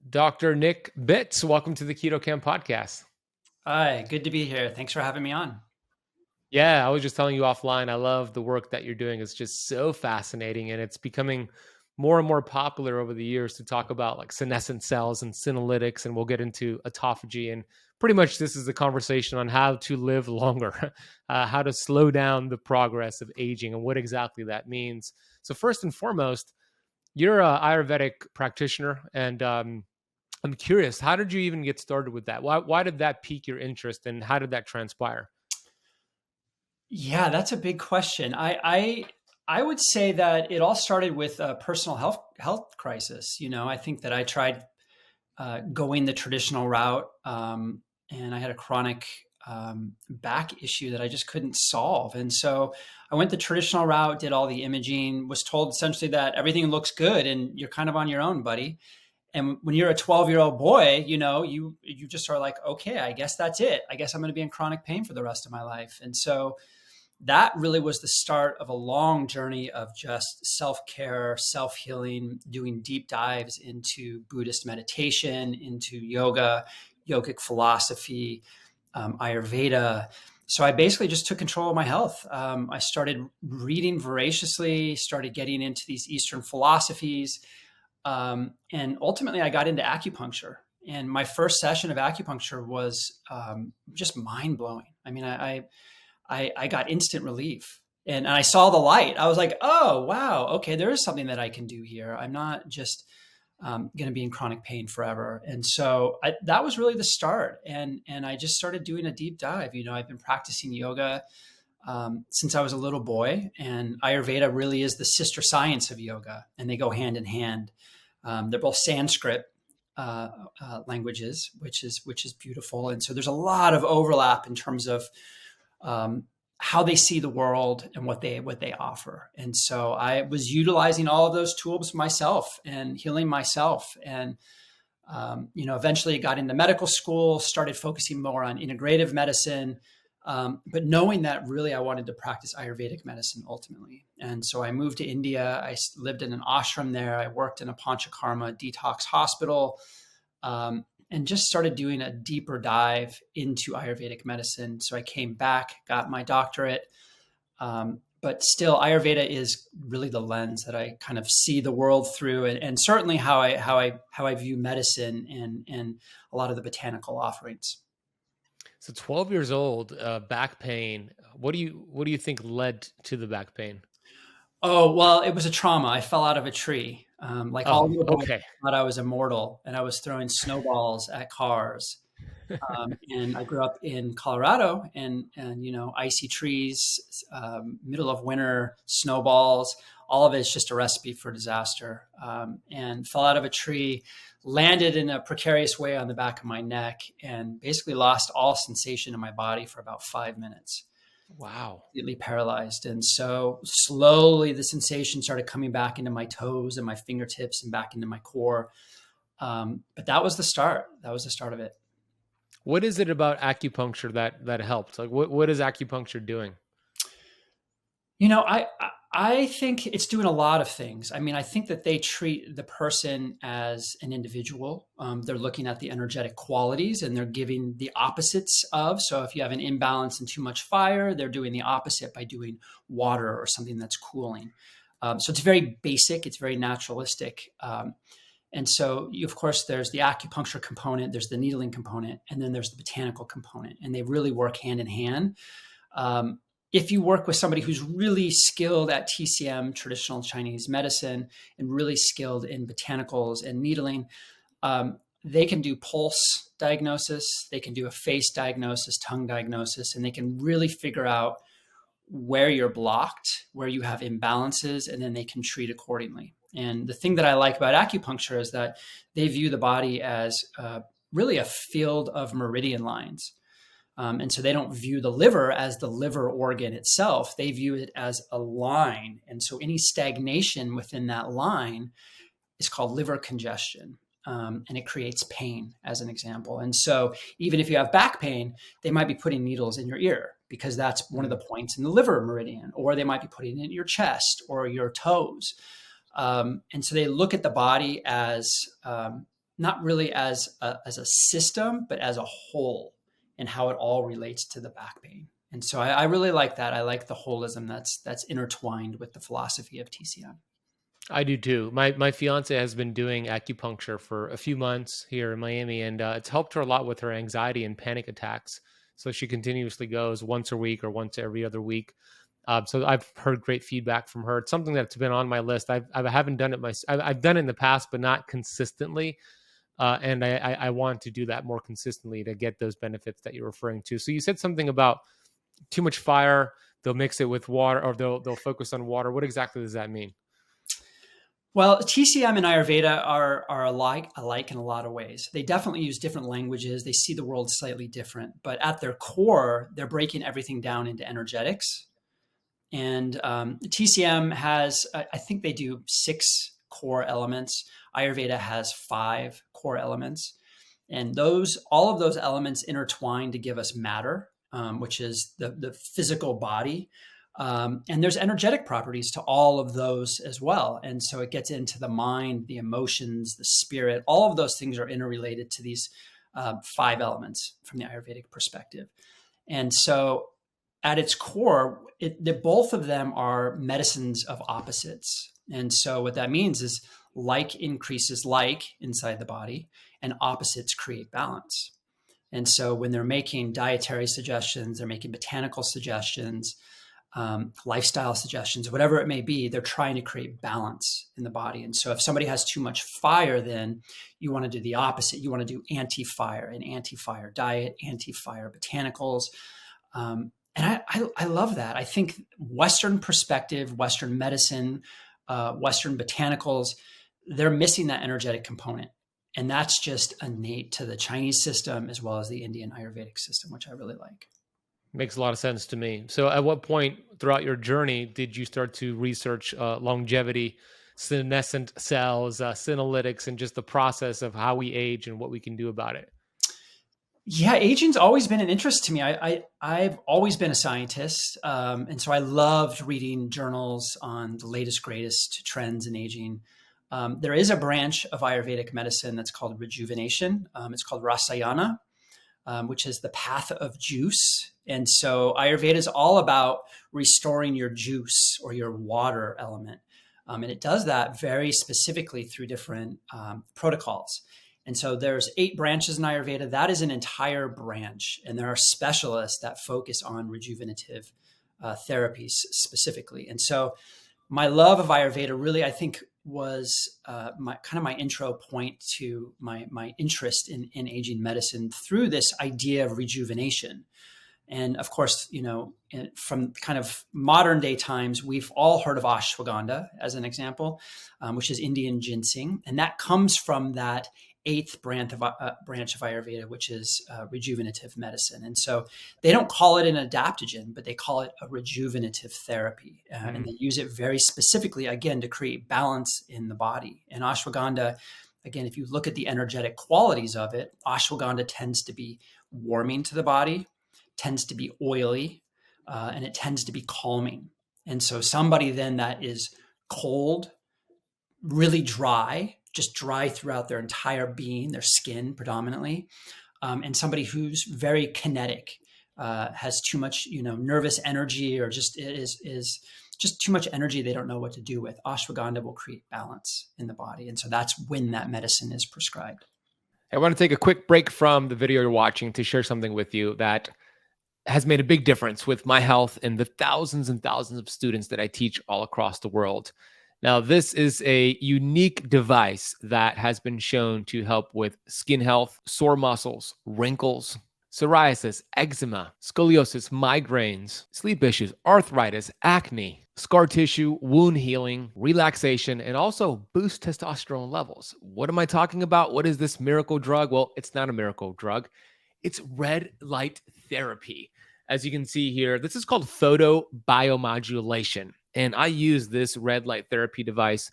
Dr. Nick Bitz, welcome to the Keto Camp podcast. Hi, good to be here. Thanks for having me on. Yeah, I was just telling you offline, I love the work that you're doing. It's just so fascinating, and it's becoming more and more popular over the years to talk about like senescent cells and senolytics, and we'll get into autophagy. And pretty much this is the conversation on how to live longer, how to slow down the progress of aging and what exactly that means. So first and foremost, you're an Ayurvedic practitioner, and I'm curious, how did you even get started with that? Why did that pique your interest, and how did that transpire? Yeah, that's a big question. I would say that it all started with a personal health crisis. I think that I tried going the traditional route, and I had a chronic back issue that I just couldn't solve. And so I went the traditional route, did all the imaging, was told essentially that everything looks good and you're kind of on your own, buddy. And when you're a 12-year-old boy, you just are like, okay, I guess that's it. I guess I'm going to be in chronic pain for the rest of my life. And so that really was the start of a long journey of just self-care, self-healing, doing deep dives into Buddhist meditation, into yoga, yogic philosophy, Ayurveda. So I basically just took control of my health. I started reading voraciously, started getting into these Eastern philosophies. And ultimately I got into acupuncture, and my first session of acupuncture was just mind blowing. I mean, I got instant relief, and I saw the light. I was like, oh, wow. Okay. There is something that I can do here. I'm not just going to be in chronic pain forever. And so that was really the start. And I just started doing a deep dive. I've been practicing yoga since I was a little boy, and Ayurveda really is the sister science of yoga, and they go hand in hand. They're both Sanskrit languages, which is beautiful. And so there's a lot of overlap in terms of how they see the world and what they offer. And so I was utilizing all of those tools myself and healing myself. And eventually got into medical school, started focusing more on integrative medicine. But knowing that really I wanted to practice Ayurvedic medicine ultimately. And so I moved to India. I lived in an ashram there. I worked in a panchakarma detox hospital, and just started doing a deeper dive into Ayurvedic medicine. So I came back, got my doctorate. But still, Ayurveda is really the lens that I kind of see the world through, and certainly how I view medicine and a lot of the botanical offerings. So 12 years old, back pain. What do you think led to the back pain? Oh, well, it was a trauma. I fell out of a tree. Like all Oh, little boys, okay. I thought I was immortal, and I was throwing snowballs at cars. And I grew up in Colorado, and icy trees, middle of winter, snowballs. All of it's just a recipe for disaster. And fell out of a tree, landed in a precarious way on the back of my neck, and basically lost all sensation in my body for about 5 minutes. Wow. Completely paralyzed. And so slowly the sensation started coming back into my toes and my fingertips and back into my core. But that was the start. That was the start of it. What is it about acupuncture that helped? Like what is acupuncture doing? I think it's doing a lot of things. I mean, I think that they treat the person as an individual. They're looking at the energetic qualities, and they're giving the opposites of. So if you have an imbalance and too much fire, they're doing the opposite by doing water or something that's cooling. So it's very basic. It's very naturalistic. And so, of course, there's the acupuncture component, there's the needling component, and then there's the botanical component, and they really work hand in hand. If you work with somebody who's really skilled at TCM, traditional Chinese medicine, and really skilled in botanicals and needling, they can do pulse diagnosis, they can do a face diagnosis, tongue diagnosis, and they can really figure out where you're blocked, where you have imbalances, and then they can treat accordingly. And the thing that I like about acupuncture is that they view the body as really a field of meridian lines. And so they don't view the liver as the liver organ itself. They view it as a line. And so any stagnation within that line is called liver congestion. And it creates pain, as an example. And so even if you have back pain, they might be putting needles in your ear because that's one of the points in the liver meridian, or they might be putting it in your chest or your toes. And so they look at the body as not really as a system, but as a whole, and how it all relates to the back pain. And so I really like that. I like the holism that's intertwined with the philosophy of TCM. I do too. My fiance has been doing acupuncture for a few months here in Miami, and it's helped her a lot with her anxiety and panic attacks. So she continuously goes once a week or once every other week. So I've heard great feedback from her. It's something that's been on my list. I haven't done it I've done it in the past, but not consistently. And I want to do that more consistently to get those benefits that you're referring to. So you said something about too much fire. They'll mix it with water, or they'll focus on water. What exactly does that mean? Well, TCM and Ayurveda are alike in a lot of ways. They definitely use different languages. They see the world slightly different, but at their core, they're breaking everything down into energetics. And TCM has, I think they do 6 core elements. Ayurveda has 5 core elements. And all of those elements intertwine to give us matter, which is the physical body. And there's energetic properties to all of those as well. And so it gets into the mind, the emotions, the spirit. All of those things are interrelated to these 5 elements from the Ayurvedic perspective. And so at its core, both of them are medicines of opposites. And so what that means is like increases like inside the body, and opposites create balance. And so when they're making dietary suggestions, they're making botanical suggestions, lifestyle suggestions, whatever it may be, they're trying to create balance in the body. And so if somebody has too much fire, then you want to do the opposite. You want to do anti-fire, an anti-fire diet, anti-fire botanicals. And I love that. I think Western perspective, Western medicine, Western botanicals, they're missing that energetic component. And that's just innate to the Chinese system as well as the Indian Ayurvedic system, which I really like. Makes a lot of sense to me. So at what point throughout your journey did you start to research longevity, senescent cells, senolytics, and just the process of how we age and what we can do about it? Yeah, aging's always been an interest to me. I've always been a scientist. And so I loved reading journals on the latest, greatest trends in aging. There is a branch of Ayurvedic medicine that's called rejuvenation. It's called Rasayana, which is the path of juice. And so Ayurveda is all about restoring your juice or your water element. And it does that very specifically through different protocols. And so there's 8 branches in Ayurveda. That is an entire branch. And there are specialists that focus on rejuvenative therapies specifically. And so my love of Ayurveda really, I think, was my intro point to my interest in aging medicine through this idea of rejuvenation. And of course, from kind of modern day times, we've all heard of ashwagandha as an example, which is Indian ginseng. And that comes from that 8th branch of Ayurveda, which is rejuvenative medicine. And so they don't call it an adaptogen, but they call it a rejuvenative therapy. And they use it very specifically, again, to create balance in the body. And ashwagandha, again, if you look at the energetic qualities of it, ashwagandha tends to be warming to the body, tends to be oily, and it tends to be calming. And so somebody then that is cold, really dry, just dry throughout their entire being, their skin predominantly, and somebody who's very kinetic, has too much, nervous energy, or just is just too much energy they don't know what to do with. Ashwagandha will create balance in the body. And so that's when that medicine is prescribed. I want to take a quick break from the video you're watching to share something with you that has made a big difference with my health and the thousands and thousands of students that I teach all across the world. Now, this is a unique device that has been shown to help with skin health, sore muscles, wrinkles, psoriasis, eczema, scoliosis, migraines, sleep issues, arthritis, acne, scar tissue, wound healing, relaxation, and also boost testosterone levels. What am I talking about? What is this miracle drug? Well, it's not a miracle drug. It's red light therapy. As you can see here, this is called photobiomodulation. And I use this red light therapy device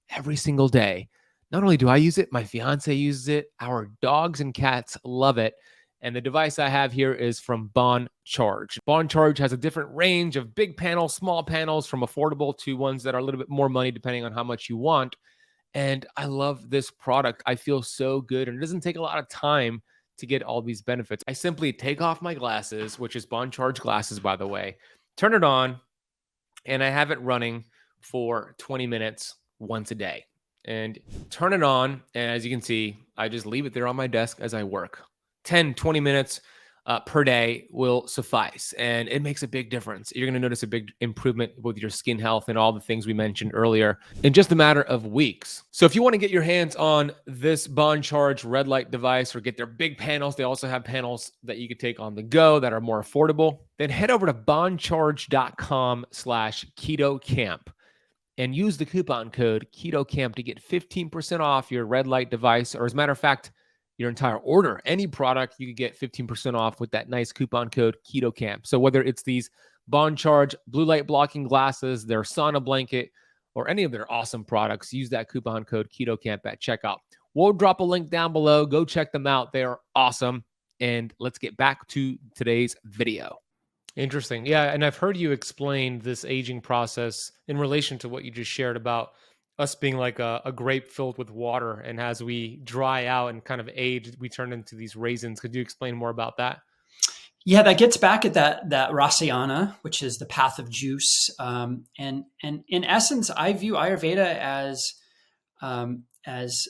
every single day. Not only do I use it, my fiance uses it. Our dogs and cats love it. And the device I have here is from Bon Charge. Bon Charge has a different range of big panels, small panels, from affordable to ones that are a little bit more money depending on how much you want. And I love this product. I feel so good. And it doesn't take a lot of time to get all these benefits. I simply take off my glasses, which is Bond Charge glasses, by the way, turn it on, and I have it running for 20 minutes once a day. And turn it on. And as you can see, I just leave it there on my desk as I work. 10, 20 minutes per day will suffice. And it makes a big difference. You're going to notice a big improvement with your skin health and all the things we mentioned earlier in just a matter of weeks. So if you want to get your hands on this Bond Charge red light device or get their big panels, they also have panels that you could take on the go that are more affordable, then head over to bondcharge.com/ketocamp and use the coupon code KETOCAMP to get 15% off your red light device, or as a matter of fact, your entire order. Any product, you could get 15% off with that nice coupon code KETOCAMP. So whether it's these Bond Charge blue light blocking glasses, their sauna blanket, or any of their awesome products, use that coupon code KETOCAMP at checkout. We'll drop a link down below. Go check them out. They are awesome. And let's get back to today's video. Interesting. Yeah. And I've heard you explain this aging process in relation to what you just shared about us being like a grape filled with water. And as we dry out and kind of age, we turn into these raisins. Could you explain more about that? Yeah, that gets back at that rasayana, which is the path of juice. And in essence, I view Ayurveda as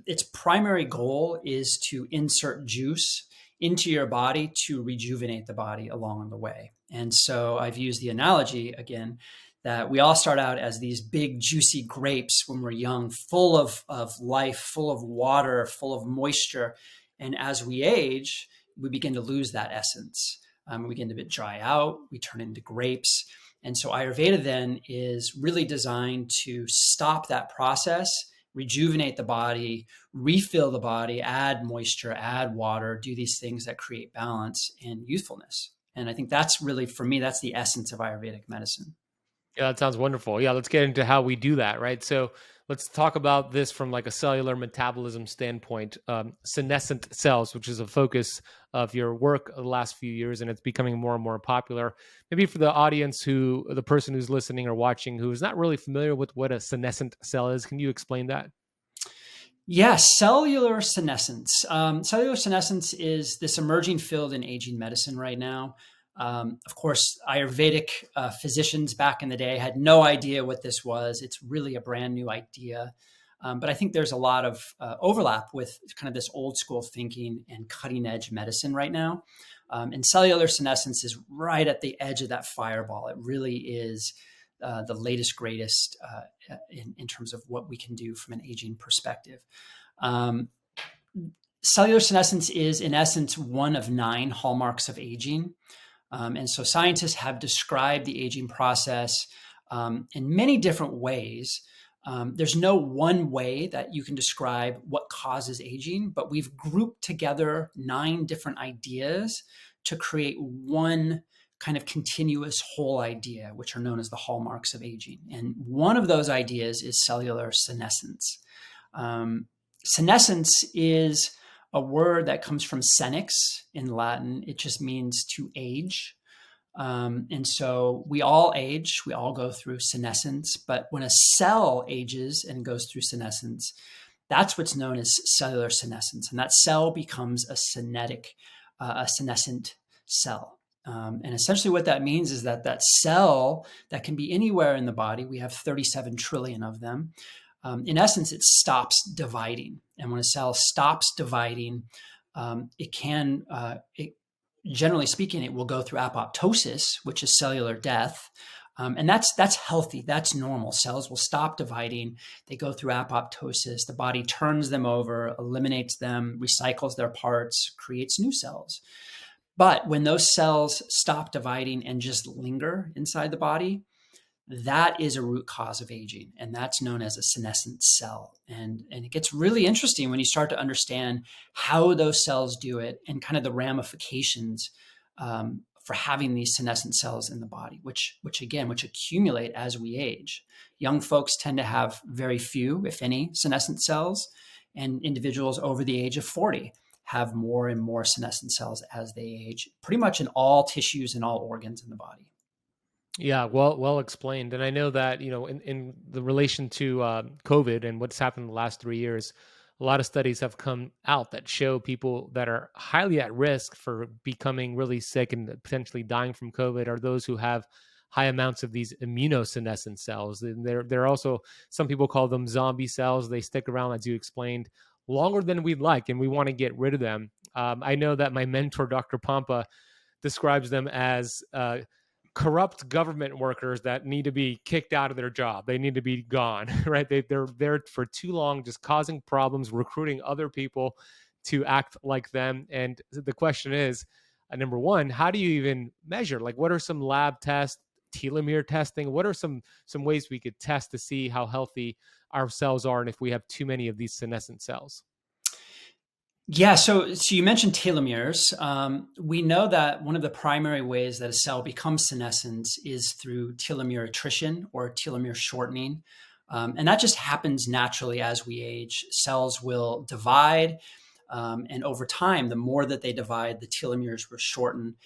its primary goal is to insert juice into your body to rejuvenate the body along the way. And so I've used the analogy again that we all start out as these big juicy grapes when we're young, full of life, full of water, full of moisture. And as we age, we begin to lose that essence. We begin to dry out, we turn into grapes. And so Ayurveda then is really designed to stop that process, rejuvenate the body, refill the body, add moisture, add water, do these things that create balance and youthfulness. And I think that's really, for me, that's the essence of Ayurvedic medicine. Yeah, that sounds wonderful. Yeah, let's get into how we do that, right? So let's talk about this from like a cellular metabolism standpoint. Senescent cells, which is a focus of your work the last few years, and it's becoming more and more popular. Maybe for the audience the person who's listening or watching who is not really familiar with what a senescent cell is, can you explain that? Yes, cellular senescence. Cellular senescence is this emerging field in aging medicine right now. Of course, Ayurvedic physicians back in the day had no idea what this was. It's really a brand new idea. But I think there's a lot of overlap with kind of this old school thinking and cutting edge medicine right now. And cellular senescence is right at the edge of that fireball. It really is the latest, greatest in terms of what we can do from an aging perspective. Cellular senescence is, in essence, one of 9 hallmarks of aging. And so scientists have described the aging process in many different ways. There's no one way that you can describe what causes aging, but we've grouped together 9 different ideas to create one kind of continuous whole idea, which are known as the hallmarks of aging. And one of those ideas is cellular senescence. Senescence is a word that comes from senex in Latin. It just means to age. And so we all age, we all go through senescence, but when a cell ages and goes through senescence, that's what's known as cellular senescence. And that cell becomes a senescent cell. And essentially what that means is that that cell that can be anywhere in the body, we have 37 trillion of them. In essence, it stops dividing. And when a cell stops dividing, generally speaking, it will go through apoptosis, which is cellular death. And that's healthy. That's normal. Cells will stop dividing. They go through apoptosis. The body turns them over, eliminates them, recycles their parts, creates new cells. But when those cells stop dividing and just linger inside the body, that is a root cause of aging, and that's known as a senescent cell. And it gets really interesting when you start to understand how those cells do it and kind of the ramifications for having these senescent cells in the body, which accumulate as we age. Young folks tend to have very few, if any, senescent cells, and individuals over the age of 40 have more and more senescent cells as they age, pretty much in all tissues and all organs in the body. Yeah, well explained. And I know that, in the relation to COVID and what's happened in the last 3 years, a lot of studies have come out that show people that are highly at risk for becoming really sick and potentially dying from COVID are those who have high amounts of these immunosenescent cells. And they're also, some people call them zombie cells. They stick around, as you explained, longer than we'd like, and we want to get rid of them. I know that my mentor, Dr. Pompa, describes them as corrupt government workers that need to be kicked out of their job. They need to be gone, right? They're there for too long, just causing problems, recruiting other people to act like them. And the question is, number one, how do you even measure? Like, what are some lab tests, telomere testing? What are some ways we could test to see how healthy our cells are, and if we have too many of these senescent cells? Yeah, so you mentioned telomeres. We know that one of the primary ways that a cell becomes senescent is through telomere attrition or telomere shortening. And that just happens naturally as we age. Cells will divide, and over time, the more that they divide, the telomeres will shorten,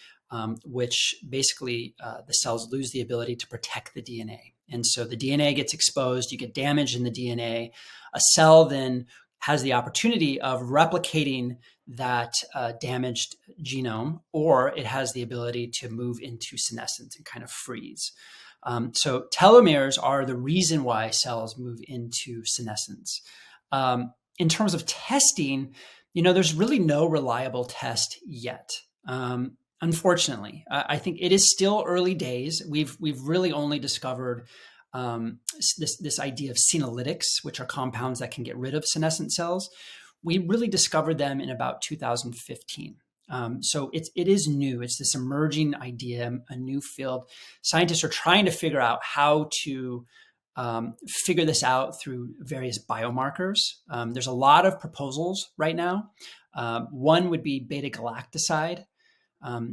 which basically the cells lose the ability to protect the DNA. And so the DNA gets exposed, you get damage in the DNA. A cell then has the opportunity of replicating that damaged genome, or it has the ability to move into senescence and kind of freeze. So telomeres are the reason why cells move into senescence. In terms of testing, there's really no reliable test yet. Unfortunately, I think it is still early days. We've really only discovered this idea of senolytics, which are compounds that can get rid of senescent cells. We really discovered them in about 2015. So it is new. It's this emerging idea, a new field. Scientists are trying to figure out how to figure this out through various biomarkers. There's a lot of proposals right now. One would be beta galactoside.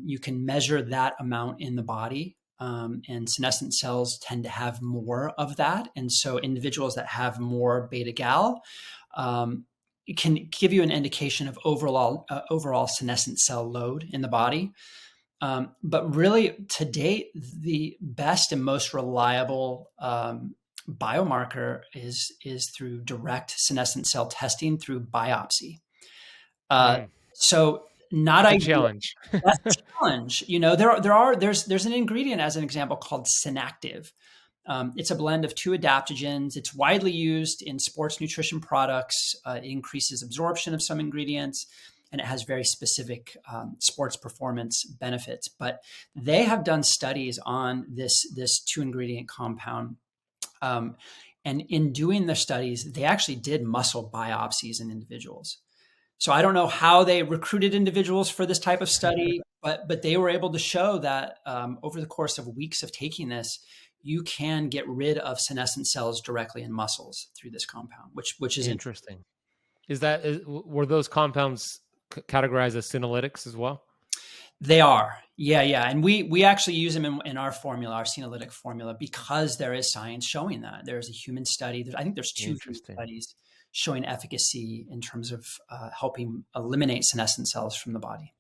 You can measure that amount in the body. And senescent cells tend to have more of that. And so individuals that have more beta gal it can give you an indication of overall senescent cell load in the body. But really, to date, the best and most reliable biomarker is through direct senescent cell testing through biopsy. Mm, So not that's a ideal. challenge. That's a challenge. There's an ingredient as an example called Synactive. It's a blend of two adaptogens. It's widely used in sports nutrition products. It increases absorption of some ingredients, and it has very specific sports performance benefits. But they have done studies on this two ingredient compound. And in doing the studies, they actually did muscle biopsies in individuals. So I don't know how they recruited individuals for this type of study, but they were able to show that over the course of weeks of taking this, you can get rid of senescent cells directly in muscles through this compound, which is interesting. Interesting. Were those compounds categorized as senolytics as well? They are, yeah, and we actually use them in our formula, our senolytic formula, because there is science showing that. There's a human study. I think there's two human studies showing efficacy in terms of helping eliminate senescent cells from the body.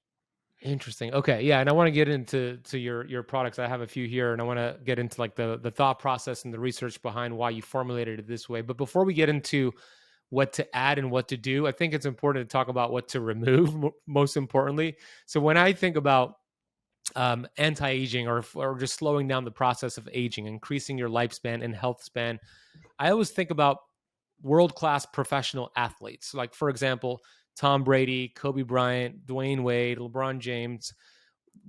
Interesting. Okay. Yeah. And I want to get into your products. I have a few here, and I want to get into like the thought process and the research behind why you formulated it this way. But before we get into what to add and what to do, I think it's important to talk about what to remove, most importantly. So when I think about anti-aging or just slowing down the process of aging, increasing your lifespan and health span, I always think about world-class professional athletes. Like, for example, Tom Brady, Kobe Bryant, Dwayne Wade, LeBron James.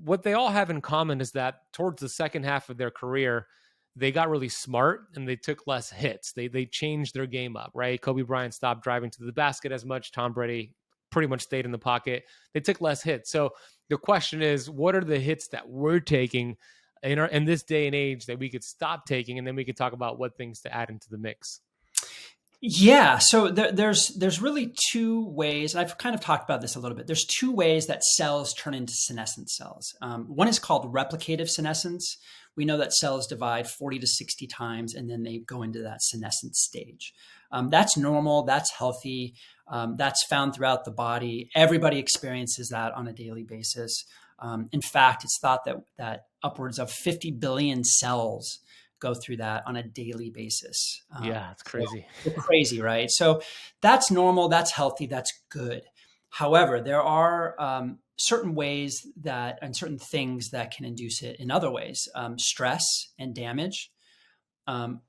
What they all have in common is that towards the second half of their career, they got really smart and they took less hits. They changed their game up, right? Kobe Bryant stopped driving to the basket as much. Tom Brady pretty much stayed in the pocket. They took less hits. So the question is, what are the hits that we're taking in this day and age that we could stop taking? And then we could talk about what things to add into the mix. Yeah, so there's really two ways, and I've kind of talked about this a little bit. There's two ways that cells turn into senescent cells. One is called replicative senescence. We know that cells divide 40 to 60 times, and then they go into that senescent stage. That's normal. That's healthy. That's found throughout the body. Everybody experiences that on a daily basis. In fact, it's thought that upwards of 50 billion cells go through that on a daily basis. Yeah, it's crazy. So crazy, right? So that's normal, that's healthy, that's good. However, there are certain ways that, and certain things that can induce it in other ways. Stress and damage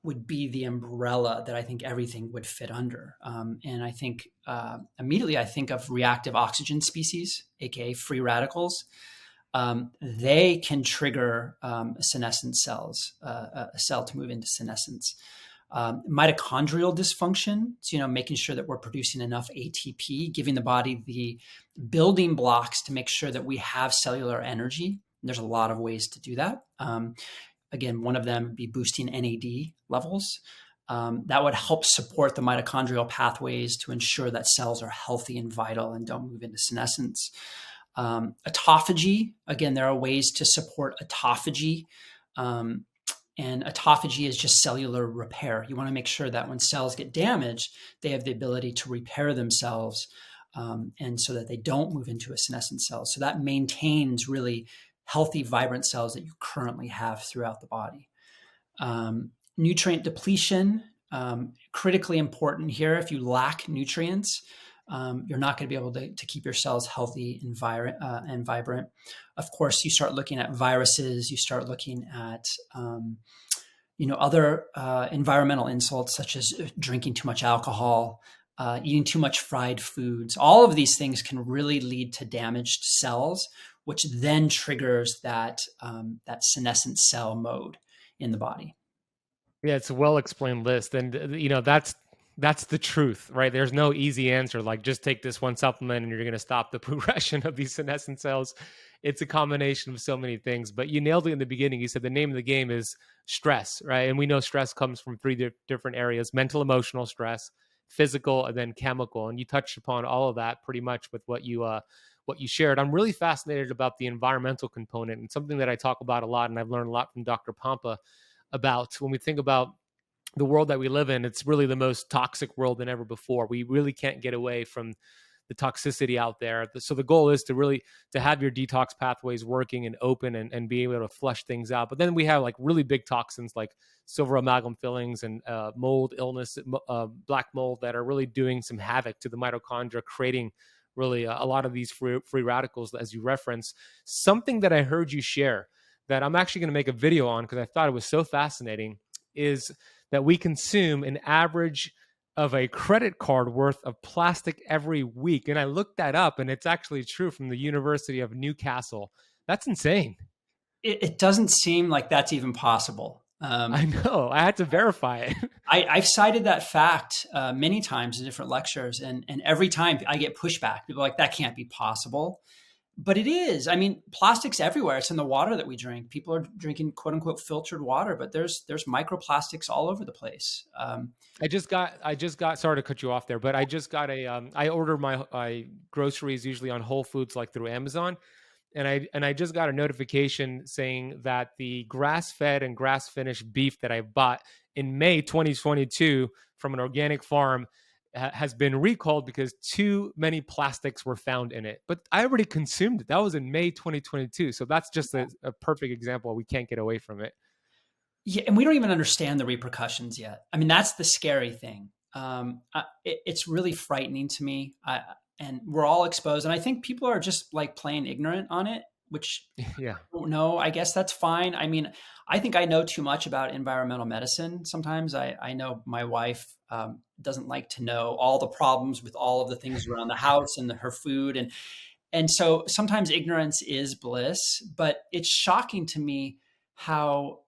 would be the umbrella that I think everything would fit under. And I think immediately I think of reactive oxygen species, aka free radicals. They can trigger senescent cells, a cell to move into senescence. Mitochondrial dysfunction, so, making sure that we're producing enough ATP, giving the body the building blocks to make sure that we have cellular energy. There's a lot of ways to do that. Again, one of them would be boosting NAD levels. That would help support the mitochondrial pathways to ensure that cells are healthy and vital and don't move into senescence. Autophagy, again, there are ways to support autophagy. And autophagy is just cellular repair. You want to make sure that when cells get damaged, they have the ability to repair themselves, and so that they don't move into a senescent cell. So that maintains really healthy, vibrant cells that you currently have throughout the body. Nutrient depletion, critically important here. If you lack nutrients, you're not going to be able to keep your cells healthy and vibrant. Of course, you start looking at viruses, you start looking at other environmental insults, such as drinking too much alcohol, eating too much fried foods. All of these things can really lead to damaged cells, which then triggers that senescent cell mode in the body. Yeah, it's a well-explained list. And, that's the truth, right? There's no easy answer, like just take this one supplement and you're going to stop the progression of these senescent cells. It's a combination of so many things, but you nailed it in the beginning. You said the name of the game is stress, right? And we know stress comes from three different areas: mental, emotional stress, physical, and then chemical. And you touched upon all of that pretty much with what you shared. I'm really fascinated about the environmental component, and something that I talk about a lot, and I've learned a lot from Dr. Pompa about. When we think about the world that we live in, it's really the most toxic world than ever before. We really can't get away from the toxicity out there. So the goal is to have your detox pathways working and open, and be able to flush things out. But then we have like really big toxins like silver amalgam fillings and mold illness, black mold, that are really doing some havoc to the mitochondria, creating really a lot of these free radicals, as you reference. Something that I heard you share that I'm actually going to make a video on, because I thought it was so fascinating, is that we consume an average of a credit card worth of plastic every week. And I looked that up, and it's actually true, from the University of Newcastle. That's insane. It doesn't seem like that's even possible. I know. I had to verify it. I've cited that fact many times in different lectures, and every time I get pushback. People are like, that can't be possible. But it is. I mean, plastic's everywhere. It's in the water that we drink. People are drinking "quote unquote" filtered water, but there's microplastics all over the place. I just got. Sorry to cut you off there, but I just got I order my groceries usually on Whole Foods, like through Amazon, and I just got a notification saying that the grass-fed and grass-finished beef that I bought in May 2022 from an organic farm has been recalled because too many plastics were found in it. But I already consumed it. That was in May 2022. So that's just a perfect example. We can't get away from it. Yeah, and we don't even understand the repercussions yet. I mean, that's the scary thing. It's really frightening to me. And we're all exposed. And I think people are just like plain ignorant on it, which Yeah. I don't know. I guess that's fine. I mean, I think I know too much about environmental medicine. Sometimes I know my wife doesn't like to know all the problems with all of the things around the house and her food. And so sometimes ignorance is bliss, but it's shocking to me how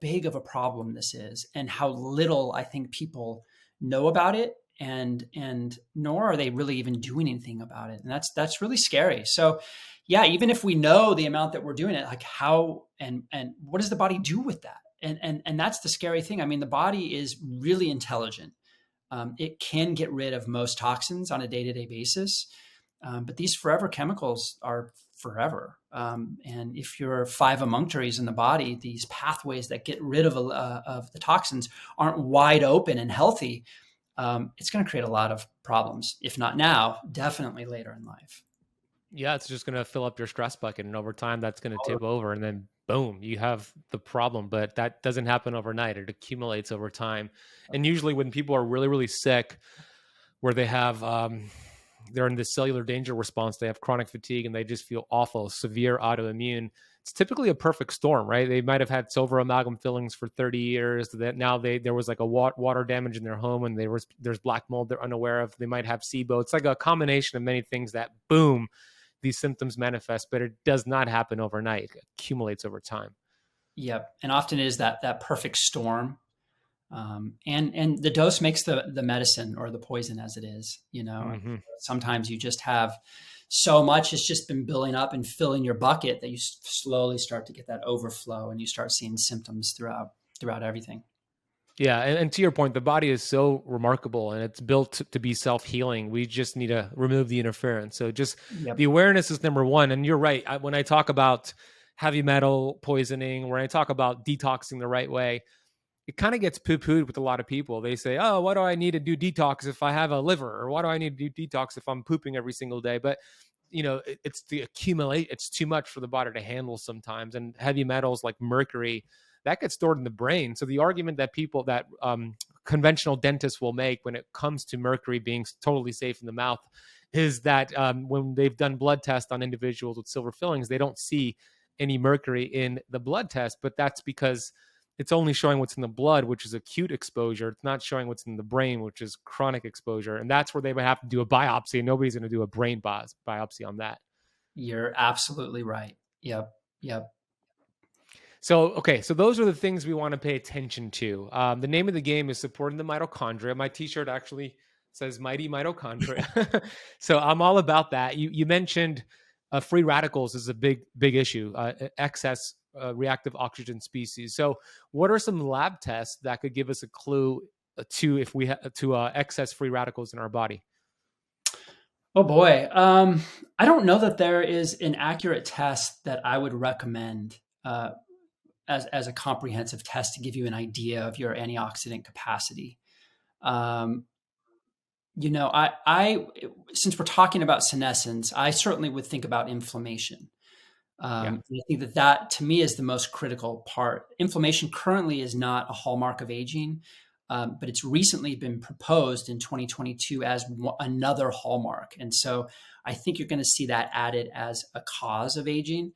big of a problem this is, and how little I think people know about it, and nor are they really even doing anything about it. And that's really scary. So yeah, even if we know the amount that we're doing it, like how and what does the body do with that? And that's the scary thing. I mean, the body is really intelligent. It can get rid of most toxins on a day-to-day basis. But these forever chemicals are forever. And if you're 5 emunctories in the body, these pathways that get rid of the toxins aren't wide open and healthy, it's going to create a lot of problems. If not now, definitely later in life. Yeah, it's just going to fill up your stress bucket. And over time, that's going to tip over. And then boom, you have the problem. But that doesn't happen overnight. It accumulates over time. And usually when people are really, really sick, where they have they're in this cellular danger response, they have chronic fatigue and they just feel awful, severe autoimmune. It's typically a perfect storm, right? They might have had silver amalgam fillings for 30 years, that now there was like a water damage in their home, and there's black mold they're unaware of. They might have SIBO. It's like a combination of many things that boom, these symptoms manifest, but it does not happen overnight. It accumulates over time. Yep. And often it is that perfect storm. And the dose makes the medicine or the poison, as it is. Mm-hmm. Sometimes you just have so much, it's just been building up and filling your bucket that you slowly start to get that overflow, and you start seeing symptoms throughout everything. Yeah, and to your point, the body is so remarkable and it's built to be self-healing. We just need to remove the interference. So just the Yep. awareness is number one. And you're right. When I talk about heavy metal poisoning, when I talk about detoxing the right way, it kind of gets poo-pooed with a lot of people. They say, oh, why do I need to do detox if I have a liver? Or why do I need to do detox if I'm pooping every single day? But it's the accumulate. It's too much for the body to handle sometimes. And heavy metals like mercury, that gets stored in the brain. So the argument that people that conventional dentists will make when it comes to mercury being totally safe in the mouth is that when they've done blood tests on individuals with silver fillings, they don't see any mercury in the blood test. But that's because it's only showing what's in the blood, which is acute exposure. It's not showing what's in the brain, which is chronic exposure. And that's where they would have to do a biopsy. And nobody's going to do a brain biopsy on that. You're absolutely right. Yep. Yep. So, okay, so those are the things we want to pay attention to. The name of the game is supporting the mitochondria. My t-shirt actually says mighty mitochondria. So I'm all about that. You mentioned free radicals is a big issue, excess reactive oxygen species. So what are some lab tests that could give us a clue to if we to excess free radicals in our body? Oh boy. I don't know that there is an accurate test that I would recommend as a comprehensive test to give you an idea of your antioxidant capacity. Um, I since we're talking about senescence, I certainly would think about inflammation. Yeah. I think that to me is the most critical part. Inflammation currently is not a hallmark of aging, but it's recently been proposed in 2022 as another hallmark. And so I think you're going to see that added as a cause of aging.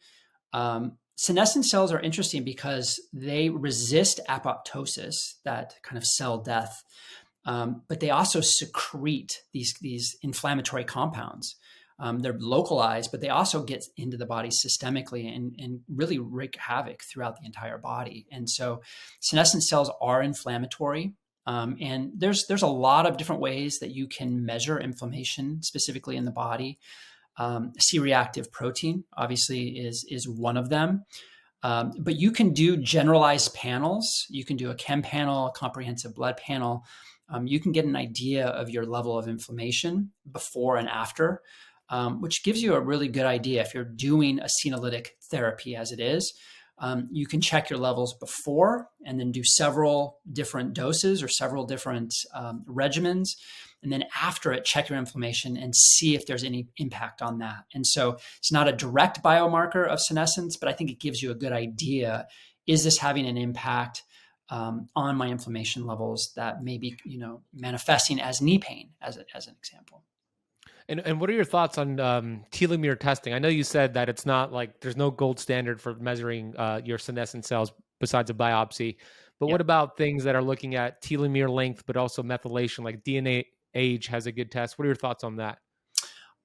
Senescent cells are interesting because they resist apoptosis, that kind of cell death, but they also secrete these inflammatory compounds. They're localized, but they also get into the body systemically and really wreak havoc throughout the entire body. And so senescent cells are inflammatory. And there's a lot of different ways that you can measure inflammation specifically in the body. C-reactive protein obviously is one of them. But you can do generalized panels. You can do a chem panel, a comprehensive blood panel. You can get an idea of your level of inflammation before and after, which gives you a really good idea. If you're doing a senolytic therapy as it is, you can check your levels before and then do several different doses or several different regimens. And then after it, check your inflammation and see if there's any impact on that. And so it's not a direct biomarker of senescence, but I think it gives you a good idea. Is this having an impact on my inflammation levels that may be, manifesting as knee pain, as an example? And what are your thoughts on telomere testing? I know you said that it's not like there's no gold standard for measuring your senescent cells besides a biopsy. But Yeah. what about things that are looking at telomere length, but also methylation, like DNA age has a good test? What are your thoughts on that?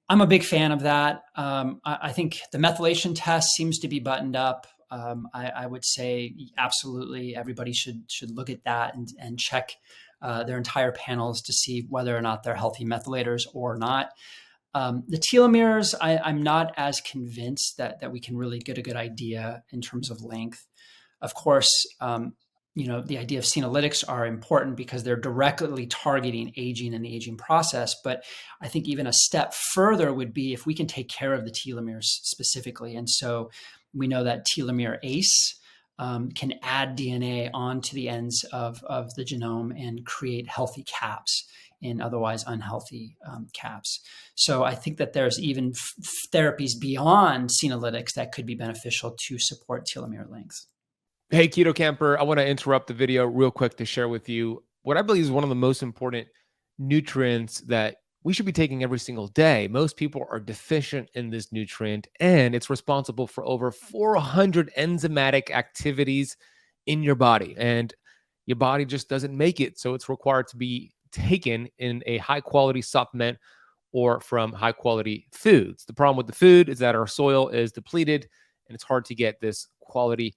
I'm a big fan of that. I think the methylation test seems to be buttoned up. I would say absolutely everybody should look at that and check their entire panels to see whether or not they're healthy methylators or not. The telomeres, I'm not as convinced that we can really get a good idea in terms of length. Of course, the idea of senolytics are important because they're directly targeting aging and the aging process. But I think even a step further would be if we can take care of the telomeres specifically. And so we know that telomere ACE can add DNA onto the ends of the genome and create healthy caps in otherwise unhealthy caps. So I think that there's even therapies beyond senolytics that could be beneficial to support telomere length. Hey, Keto Camper, I want to interrupt the video real quick to share with you what I believe is one of the most important nutrients that we should be taking every single day. Most people are deficient in this nutrient, and it's responsible for over 400 enzymatic activities in your body. And your body just doesn't make it. So it's required to be taken in a high quality supplement or from high quality foods. The problem with the food is that our soil is depleted and it's hard to get this quality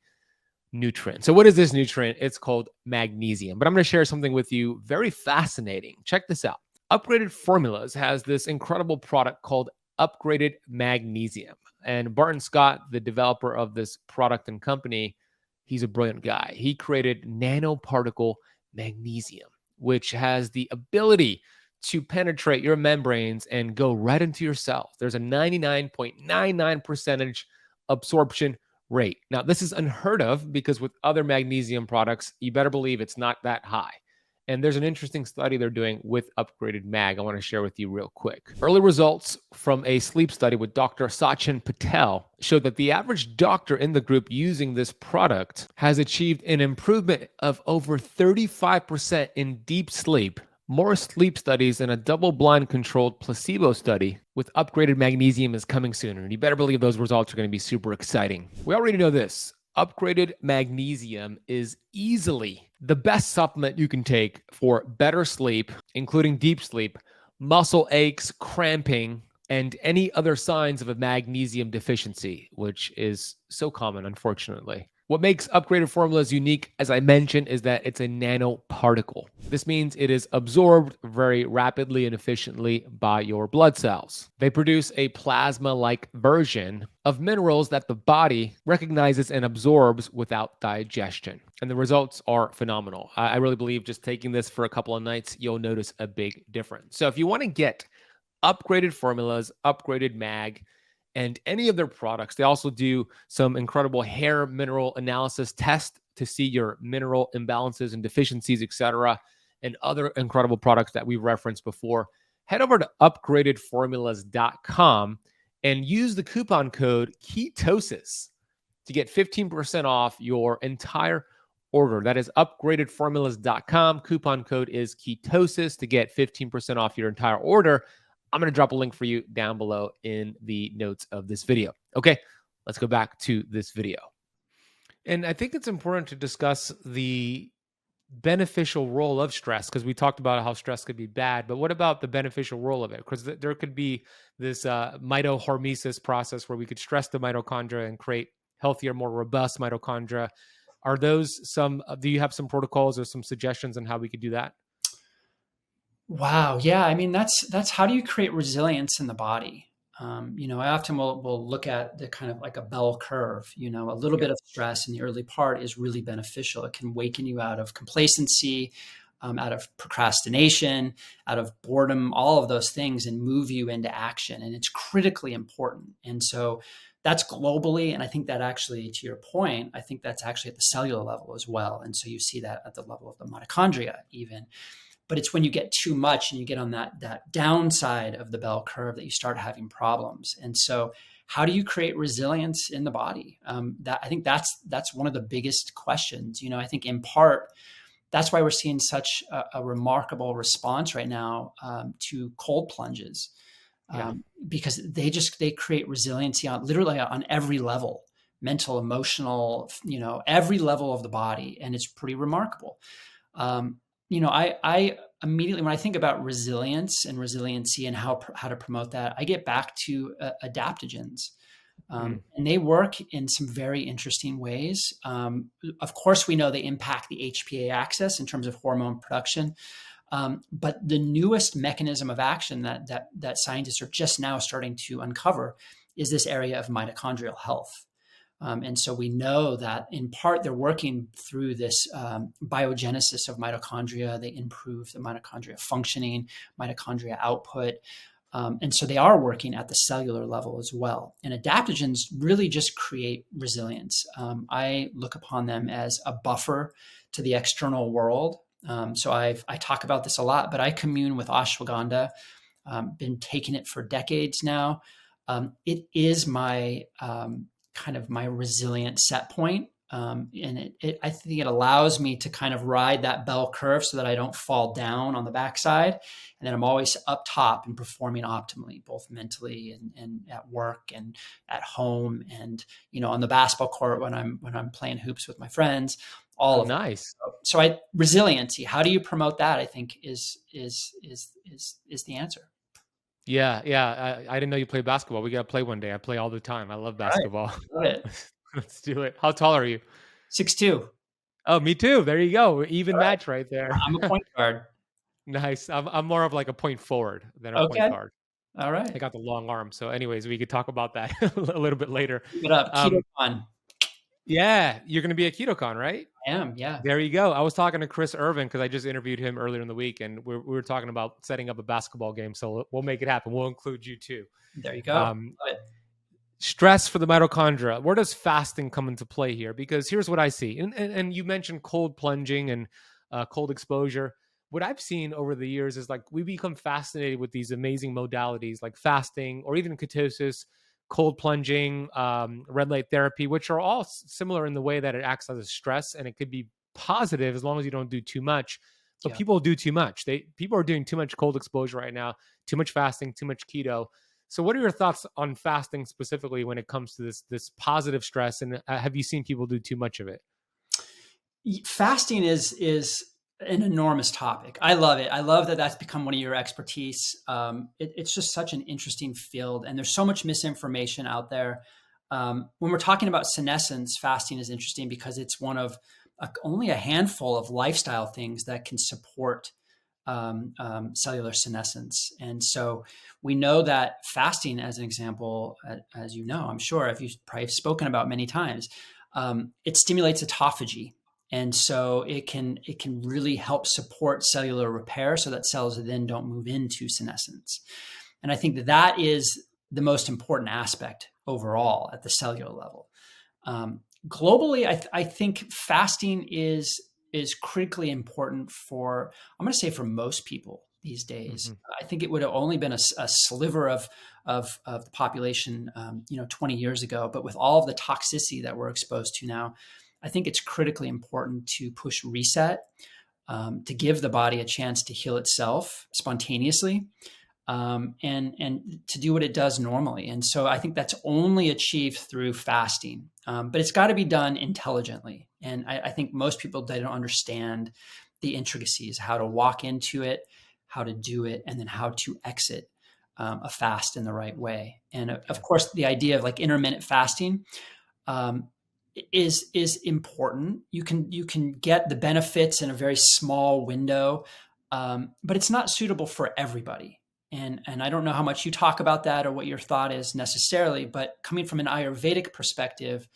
nutrient. So what is this nutrient? It's called magnesium. But I'm going to share something with you very fascinating. Check this out. Upgraded Formulas has this incredible product called Upgraded Magnesium. And Barton Scott, the developer of this product and company, he's a brilliant guy. He created nanoparticle magnesium, which has the ability to penetrate your membranes and go right into your cells. There's a 99.99% absorption rate. Now, this is unheard of because with other magnesium products, you better believe it's not that high. And there's an interesting study they're doing with Upgraded Mag I want to share with you real quick. Early results from a sleep study with Dr. Sachin Patel showed that the average doctor in the group using this product has achieved an improvement of over 35% in deep sleep. More sleep studies and a double-blind controlled placebo study with upgraded magnesium is coming soon, and you better believe those results are going to be super exciting. We already know this. Upgraded magnesium is easily the best supplement you can take for better sleep, including deep sleep, muscle aches, cramping, and any other signs of a magnesium deficiency, which is so common, unfortunately. What makes Upgraded Formulas unique, as I mentioned, is that it's a nanoparticle. This means it is absorbed very rapidly and efficiently by your blood cells. They produce a plasma-like version of minerals that the body recognizes and absorbs without digestion. And the results are phenomenal. I really believe just taking this for a couple of nights, you'll notice a big difference. So if you want to get Upgraded Formulas, Upgraded Mag, and any of their products, they also do some incredible hair mineral analysis tests to see your mineral imbalances and deficiencies, etc., and other incredible products that we've referenced before. Head over to upgradedformulas.com and use the coupon code KETOSIS to get 15% off your entire order. That is upgradedformulas.com. Coupon code is KETOSIS to get 15% off your entire order. I'm going to drop a link for you down below in the notes of this video. Okay, let's go back to this video. And I think it's important to discuss the beneficial role of stress, because we talked about how stress could be bad, but what about the beneficial role of it? Because there could be this mitohormesis process where we could stress the mitochondria and create healthier, more robust mitochondria. Are those do you have some protocols or some suggestions on how we could do that? Wow. Yeah. I mean, that's how do you create resilience in the body? I often will look at the kind of like a bell curve, a little bit of stress in the early part is really beneficial. It can waken you out of complacency, out of procrastination, out of boredom, all of those things, and move you into action. And it's critically important. And so that's globally. And I think that actually, to your point, I think that's actually at the cellular level as well. And so you see that at the level of the mitochondria even. But it's when you get too much and you get on that downside of the bell curve that you start having problems. And so how do you create resilience in the body? I think that's one of the biggest questions. I think in part, that's why we're seeing such a remarkable response right now to cold plunges, because they create resiliency literally on every level, mental, emotional, every level of the body. And it's pretty remarkable. I immediately, when I think about resilience and resiliency and how to promote that, I get back to adaptogens. And they work in some very interesting ways. Of course, we know they impact the HPA axis in terms of hormone production. But the newest mechanism of action that scientists are just now starting to uncover is this area of mitochondrial health. And so we know that in part they're working through this biogenesis of mitochondria. They improve the mitochondria functioning, mitochondria output. And so they are working at the cellular level as well. And adaptogens really just create resilience. I look upon them as a buffer to the external world. So I talk about this a lot, but I commune with ashwagandha. Been taking it for decades now. It is my kind of my resilient set point. And I think it allows me to kind of ride that bell curve so that I don't fall down on the backside. And then I'm always up top and performing optimally, both mentally and at work and at home and, on the basketball court when I'm playing hoops with my friends, all Oh, of it. nice. So resiliency, how do you promote that? I think is the answer. Yeah, yeah. I didn't know you played basketball. We got to play one day. I play all the time. I love All right. basketball. Love it. Let's do it. How tall are you? 6'2". Oh, me too. There you go. Even All right. match right there. I'm a point guard. Nice. I'm more of like a point forward than a point Okay. guard. All right. I got the long arm. So anyways, we could talk about that a little bit later. Keep it up. Keto on. Yeah, you're going to be at KetoCon, right? I am. Yeah. There you go. I was talking to Chris Irvin because I just interviewed him earlier in the week, and we were talking about setting up a basketball game. So we'll make it happen. We'll include you too. There you go. Stress for the mitochondria. Where does fasting come into play here? Because here's what I see. And you mentioned cold plunging and cold exposure. What I've seen over the years is like we become fascinated with these amazing modalities like fasting or even ketosis, cold plunging, red light therapy, which are all similar in the way that it acts as a stress, and it could be positive as long as you don't do too much. But people do too much. People are doing too much cold exposure right now, too much fasting, too much keto. So what are your thoughts on fasting specifically when it comes to this positive stress? And have you seen people do too much of it? Fasting is an enormous topic. I love it. I love that that's become one of your expertise. It's just such an interesting field, and there's so much misinformation out there. When we're talking about senescence, fasting is interesting because it's one of only a handful of lifestyle things that can support cellular senescence. And so we know that fasting, as an example, as you know, I'm sure if you've probably spoken about many times, it stimulates autophagy. And so it can really help support cellular repair so that cells then don't move into senescence. And I think that is the most important aspect overall at the cellular level. Globally, I think fasting is critically important for, I'm going to say for most people these days. I think it would have only been a sliver of the population, 20 years ago, but with all of the toxicity that we're exposed to now, I think it's critically important to push reset, to give the body a chance to heal itself spontaneously, and to do what it does normally. And so I think that's only achieved through fasting, but it's got to be done intelligently. And I think most people, they don't understand the intricacies, how to walk into it, how to do it, and then how to exit a fast in the right way. And of course, the idea of like intermittent fasting is important. You can get the benefits in a very small window, but it's not suitable for everybody. And I don't know how much you talk about that or what your thought is necessarily, but coming from an Ayurvedic perspective,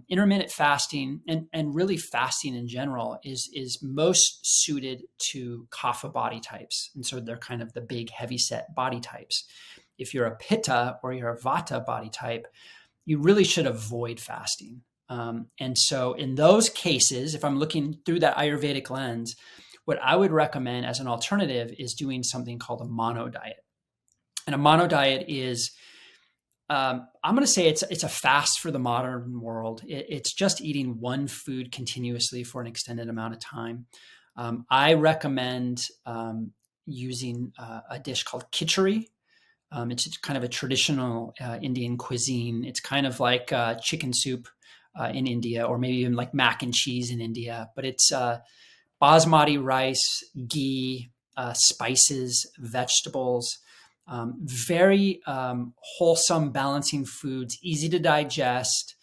intermittent fasting and really fasting in general is most suited to kapha body types. And so they're kind of the big heavy set body types. If you're a pitta or you're a vata body type, you really should avoid fasting. And so in those cases, if I'm looking through that Ayurvedic lens, what I would recommend as an alternative is doing something called a mono diet. And a mono diet is, I'm going to say it's a fast for the modern world. It's just eating one food continuously for an extended amount of time. I recommend using a dish called khichdi. It's kind of a traditional Indian cuisine. It's kind of like chicken soup in India, or maybe even like mac and cheese in India. But it's basmati rice, ghee, spices, vegetables, very wholesome, balancing foods, easy to digest,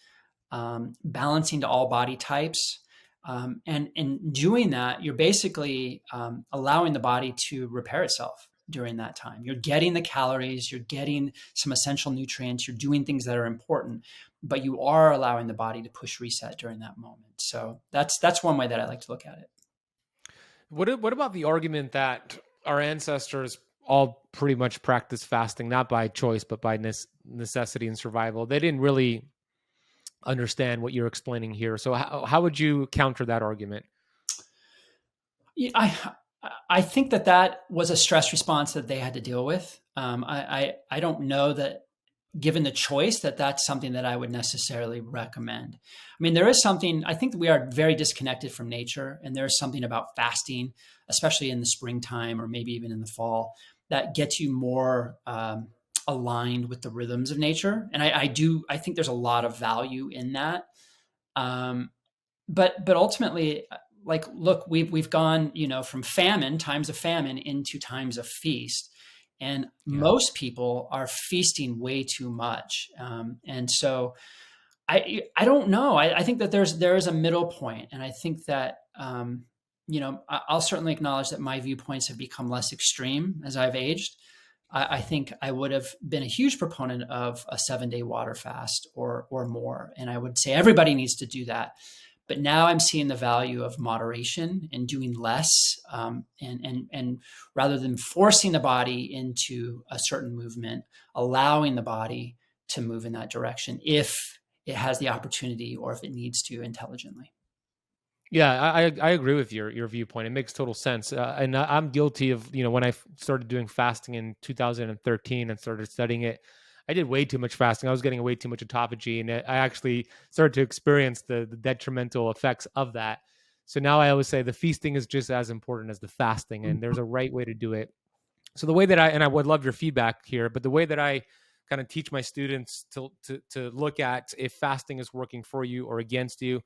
balancing to all body types. And in doing that, you're basically allowing the body to repair itself during that time. You're getting the calories, you're getting some essential nutrients, you're doing things that are important, but you are allowing the body to push reset during that moment. So that's one way that I like to look at it. What about the argument that our ancestors all pretty much practice fasting, not by choice, but by necessity and survival. They didn't really understand what you're explaining here. So how would you counter that argument? Yeah, I think that that was a stress response that they had to deal with. I don't know that, given the choice, that that's something that I would necessarily recommend. I mean, there is something, I think we are very disconnected from nature, and there's something about fasting, especially in the springtime or maybe even in the fall, that gets you more aligned with the rhythms of nature. And I think there's a lot of value in that. Um, but ultimately, like, look, we've gone, from times of famine, into times of feast, and Yeah. most people are feasting way too much. And so I don't know. I think that there is a middle point, and I think that I'll certainly acknowledge that my viewpoints have become less extreme as I've aged. I think I would have been a huge proponent of a 7-day water fast or more, and I would say everybody needs to do that. But now I'm seeing the value of moderation and doing less, and rather than forcing the body into a certain movement, allowing the body to move in that direction if it has the opportunity or if it needs to intelligently. Yeah, I agree with your viewpoint. It makes total sense, and I'm guilty of, when I started doing fasting in 2013 and started studying it. I did way too much fasting. I was getting way too much autophagy, and I actually started to experience the detrimental effects of that. So now I always say the feasting is just as important as the fasting, and there's a right way to do it. So the way that I would love your feedback here, but the way that I kind of teach my students to look at if fasting is working for you or against you.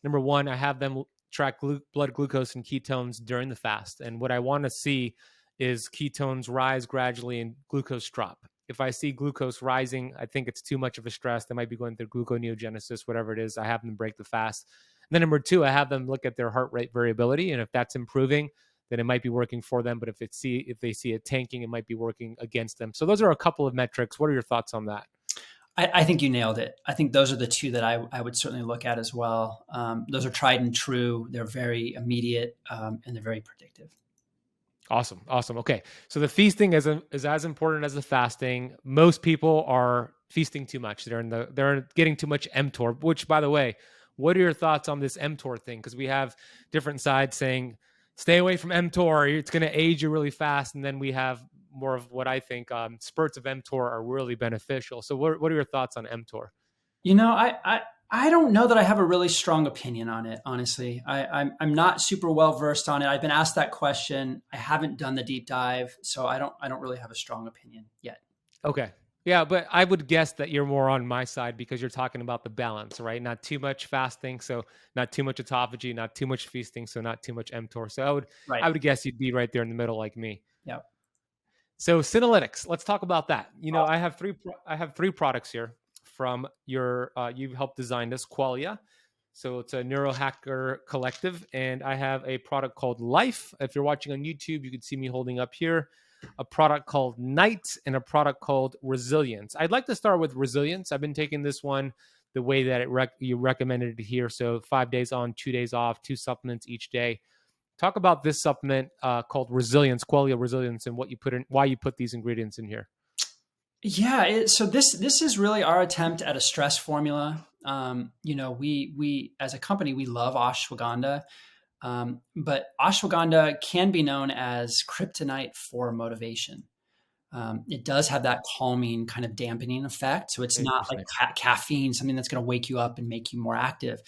Number one, I have them track blood glucose and ketones during the fast. And what I want to see is ketones rise gradually and glucose drop. If I see glucose rising, I think it's too much of a stress. They might be going through gluconeogenesis, whatever it is. I have them break the fast. And then number two, I have them look at their heart rate variability. And if that's improving, then it might be working for them. But if they see it tanking, it might be working against them. So those are a couple of metrics. What are your thoughts on that? I think you nailed it. I think those are the two that I would certainly look at as well. Those are tried and true. They're very immediate, and they're very predictive. Awesome. Okay. So the feasting is as important as the fasting. Most people are feasting too much. They're getting too much mTOR, which, by the way, what are your thoughts on this mTOR thing? Because we have different sides saying stay away from mTOR. It's going to age you really fast. And then we have more of what I think spurts of mTOR are really beneficial. So what are your thoughts on mTOR? I don't know that I have a really strong opinion on it, honestly. I'm not super well versed on it. I've been asked that question. I haven't done the deep dive, so I don't really have a strong opinion yet. Okay. Yeah, but I would guess that you're more on my side because you're talking about the balance, right? Not too much fasting, so not too much autophagy, not too much feasting, so not too much mTOR. So Right. I would guess you'd be right there in the middle like me. Yeah. So Senolytics, let's talk about that. Awesome. I have three products here from your you helped design this Qualia. So it's a Neurohacker Collective, and I have a product called Life. If you're watching on YouTube, you can see me holding up here a product called Night and a product called Resilience. I'd like to start with Resilience. I've been taking this one the way that you recommended it here. So 5 days on, 2 days off, 2 supplements each day. Talk about this supplement called Resilience, Qualia Resilience, and what you put in, why you put these ingredients in here. Yeah. So this is really our attempt at a stress formula. We as a company, we love ashwagandha. But ashwagandha can be known as kryptonite for motivation. It does have that calming, kind of dampening effect. So it's not like Interesting. caffeine, something that's going to wake you up and make you more active.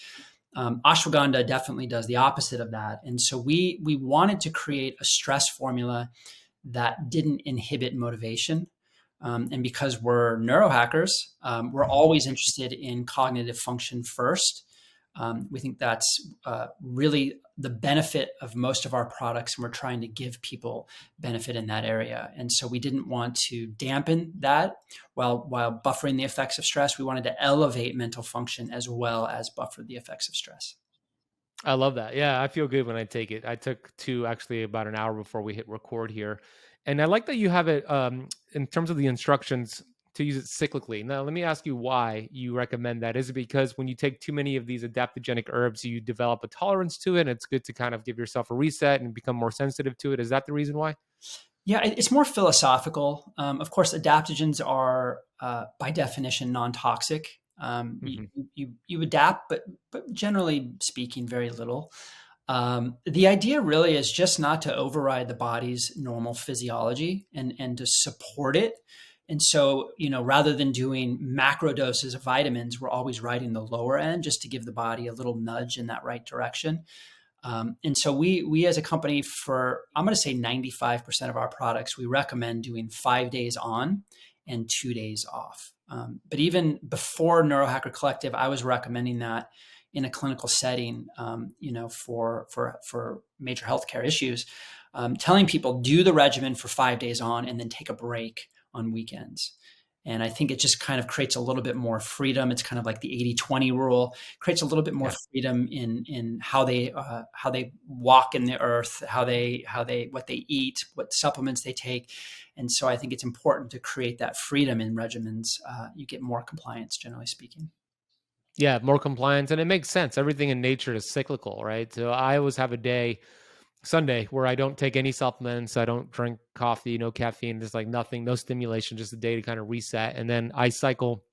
Ashwagandha definitely does the opposite of that. And so we wanted to create a stress formula that didn't inhibit motivation. And because we're neurohackers, we're always interested in cognitive function first. We think that's really the benefit of most of our products, and we're trying to give people benefit in that area. And so we didn't want to dampen that while buffering the effects of stress. We wanted to elevate mental function as well as buffer the effects of stress. I love that. Yeah, I feel good when I take it. I took two actually about an hour before we hit record here. And I like that you have it in terms of the instructions to use it cyclically. Now, let me ask you why you recommend that. Is it because when you take too many of these adaptogenic herbs, you develop a tolerance to it, and it's good to kind of give yourself a reset and become more sensitive to it? Is that the reason why? Yeah, it's more philosophical. Of course, adaptogens are by definition non-toxic. Hmm. You adapt, but generally speaking, very little. The idea really is just not to override the body's normal physiology and to support it. And so, rather than doing macro doses of vitamins, we're always riding the lower end just to give the body a little nudge in that right direction. And so we as a company, for I'm going to say 95% of our products, we recommend doing 5 days on and 2 days off. But even before Neurohacker Collective, I was recommending that in a clinical setting, for major healthcare issues, telling people do the regimen for 5 days on and then take a break on weekends. And I think it just kind of creates a little bit more freedom. It's kind of like the 80-20 rule, creates a little bit more Yeah. freedom in how they walk in the earth, what they eat, what supplements they take. And so I think it's important to create that freedom in regimens. You get more compliance, generally speaking. Yeah, more compliance, and it makes sense. Everything in nature is cyclical, right? So I always have a day, Sunday, where I don't take any supplements, I don't drink coffee, no caffeine, just like nothing, no stimulation, just a day to kind of reset. And then I cycle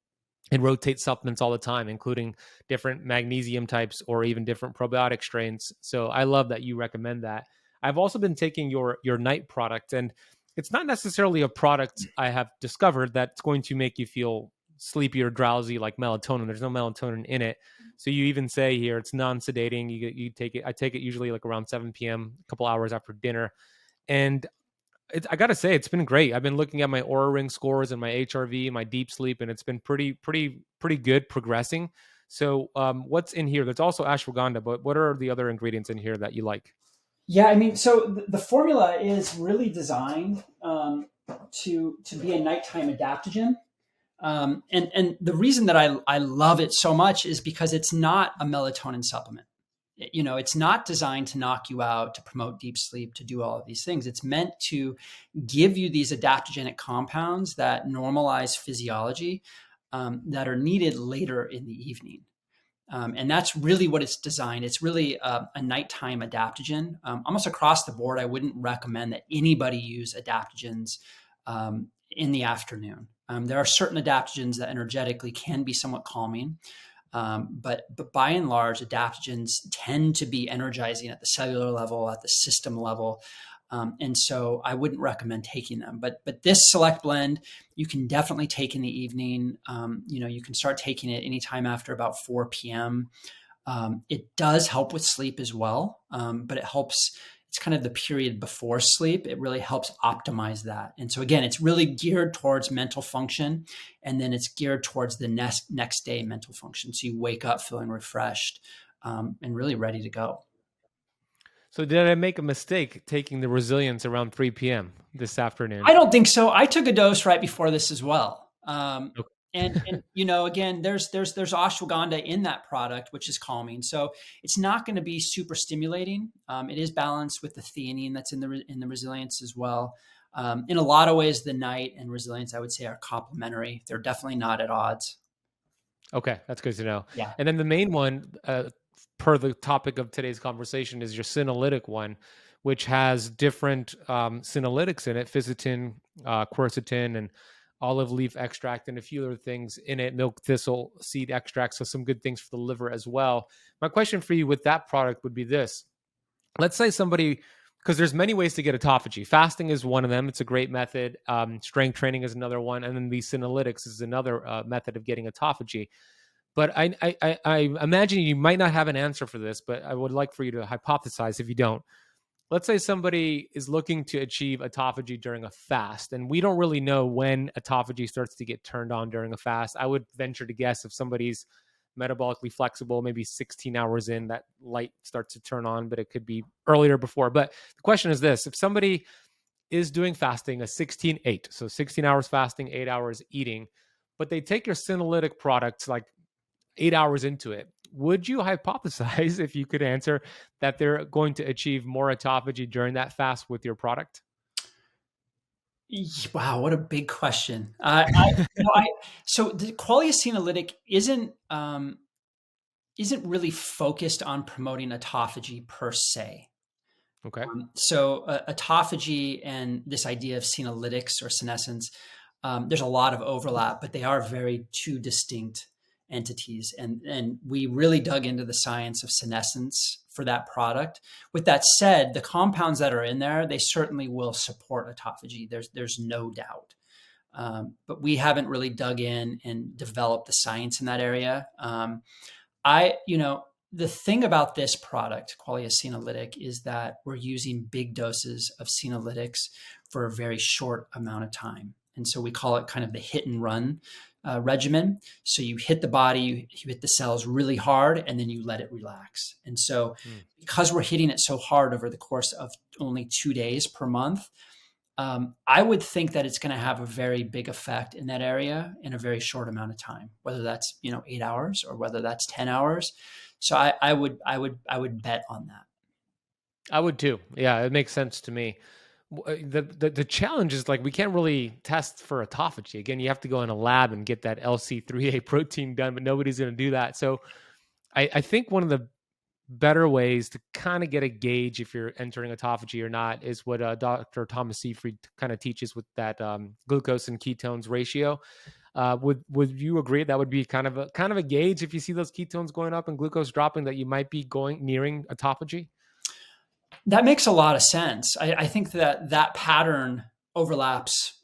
and rotate supplements all the time, including different magnesium types or even different probiotic strains. So I love that you recommend that. I've also been taking your night product, and it's not necessarily a product I have discovered that's going to make you feel sleepy or drowsy like melatonin. There's no melatonin in it. So you even say here it's non-sedating. You take it. I take it usually like around 7 p.m., a couple hours after dinner, and I gotta say, it's been great. I've been looking at my Aura Ring scores and my HRV, my deep sleep, and it's been pretty good, progressing. So, what's in here? There's also ashwagandha, but what are the other ingredients in here that you like? Yeah, I mean, so the formula is really designed to be a nighttime adaptogen. And the reason that I love it so much is because it's not a melatonin supplement. It's not designed to knock you out, to promote deep sleep, to do all of these things. It's meant to give you these adaptogenic compounds that normalize physiology, that are needed later in the evening. And that's really what it's designed. It's really a nighttime adaptogen. Almost across the board, I wouldn't recommend that anybody use adaptogens in the afternoon. There are certain adaptogens that energetically can be somewhat calming, but by and large, adaptogens tend to be energizing at the cellular level, at the system level. And so I wouldn't recommend taking them. But this select blend, you can definitely take in the evening. You can start taking it anytime after about 4 p.m. It does help with sleep as well, but it's kind of the period before sleep. It really helps optimize that. And so again, it's really geared towards mental function, and then it's geared towards the next day mental function. So you wake up feeling refreshed, and really ready to go. So, did I make a mistake taking the resilience around 3 p.m. this afternoon? I don't think so. I took a dose right before this as well. And Okay. again, there's ashwagandha in that product, which is calming. So it's not going to be super stimulating. It is balanced with the theanine that's in the resilience as well. In a lot of ways, the night and resilience, I would say, are complementary. They're definitely not at odds. Okay, that's good to know. Yeah. And then the main one, per the topic of today's conversation, is your senolytic one, which has different senolytics in it: fisetin, quercetin, and olive leaf extract, and a few other things in it. Milk thistle seed extract, so some good things for the liver as well. My question for you with that product would be this: let's say somebody, because there's many ways to get autophagy. Fasting is one of them. It's a great method. Strength training is another one, and then the senolytics is another method of getting autophagy. But I imagine you might not have an answer for this, but I would like for you to hypothesize if you don't. Let's say somebody is looking to achieve autophagy during a fast, and we don't really know when autophagy starts to get turned on during a fast. I would venture to guess if somebody's metabolically flexible, maybe 16 hours in, that light starts to turn on, but it could be earlier before. But the question is this: if somebody is doing fasting, a 16-8, so 16 hours fasting, 8 hours eating, but they take your senolytic products like 8 hours into it, would you hypothesize, if you could answer, that they're going to achieve more autophagy during that fast with your product? Wow, what a big question. So the Qualia Senolytic isn't really focused on promoting autophagy per se. Okay. So autophagy and this idea of senolytics or senescence, there's a lot of overlap, but they are very two distinct entities. And we really dug into the science of senescence for that product. With that said, the compounds that are in there, they certainly will support autophagy. There's no doubt. But we haven't really dug in and developed the science in that area. The thing about this product, Qualia Senolytic, is that we're using big doses of senolytics for a very short amount of time. And so we call it kind of the hit and run regimen. So you hit the body, you hit the cells really hard, and then you let it relax. And so because we're hitting it so hard over the course of only 2 days per month, I would think that it's going to have a very big effect in that area in a very short amount of time, whether that's 8 hours or whether that's 10 hours. So I would bet on that. I would too. Yeah, it makes sense to me. The challenge is like we can't really test for autophagy. Again, you have to go in a lab and get that LC3A protein done, but nobody's going to do that. So I think one of the better ways to kind of get a gauge if you're entering autophagy or not is what Dr. Thomas Seyfried kind of teaches with that glucose and ketones ratio. Would you agree that would be kind of a gauge if you see those ketones going up and glucose dropping that you might be nearing autophagy? That makes a lot of sense. I think that pattern overlaps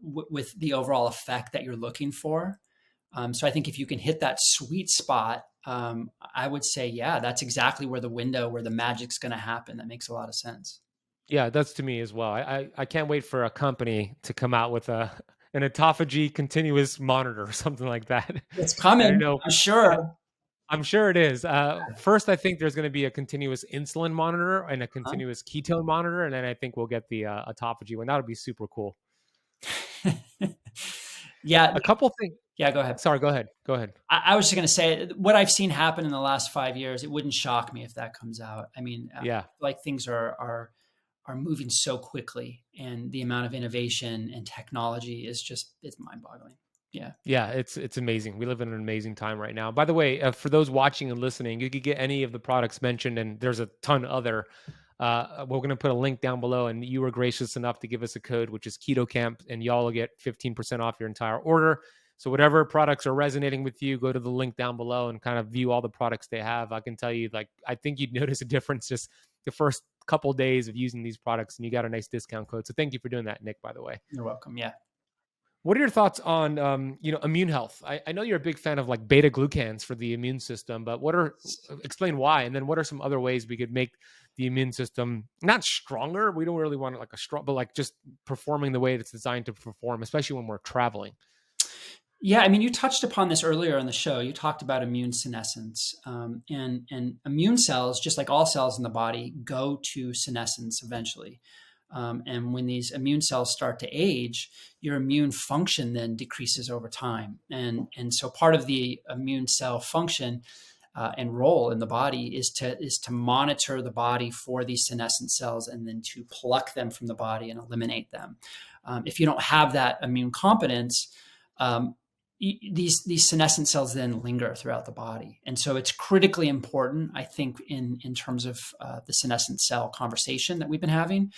with the overall effect that you're looking for. So I think if you can hit that sweet spot, I would say, yeah, that's exactly where the magic's going to happen. That makes a lot of sense. Yeah, that's to me as well. I can't wait for a company to come out with an autophagy continuous monitor or something like that. It's I don't coming, know. I'm sure. I'm sure it is. First, I think there's going to be a continuous insulin monitor and a continuous ketone monitor, and then I think we'll get the autophagy one. That would be super cool. Yeah. A couple things. Yeah, go ahead. Sorry, go ahead. Go ahead. I was just going to say what I've seen happen in the last 5 years. It wouldn't shock me if that comes out. I mean, yeah, like things are moving so quickly, and the amount of innovation and technology is it's mind-boggling. Yeah. Yeah, it's amazing. We live in an amazing time right now. By the way, for those watching and listening, you could get any of the products mentioned, and there's a ton other. We're going to put a link down below, and you were gracious enough to give us a code, which is KetoCamp, and y'all will get 15% off your entire order. So whatever products are resonating with you, go to the link down below and kind of view all the products they have. I can tell you, I think you'd notice a difference just the first couple days of using these products, and you got a nice discount code. So thank you for doing that, Nick, by the way. You're welcome. Yeah. What are your thoughts on, immune health? I know you're a big fan of like beta glucans for the immune system, but explain why, and then what are some other ways we could make the immune system not stronger? We don't really want it like a strong, but like just performing the way it's designed to perform, especially when we're traveling. Yeah, I mean, you touched upon this earlier in the show. You talked about immune senescence, and immune cells, just like all cells in the body, go to senescence eventually. And when these immune cells start to age, your immune function then decreases over time. And so part of the immune cell function and role in the body is to monitor the body for these senescent cells and then to pluck them from the body and eliminate them. If you don't have that immune competence, these senescent cells then linger throughout the body. And so it's critically important, I think, in terms of the senescent cell conversation that we've been having.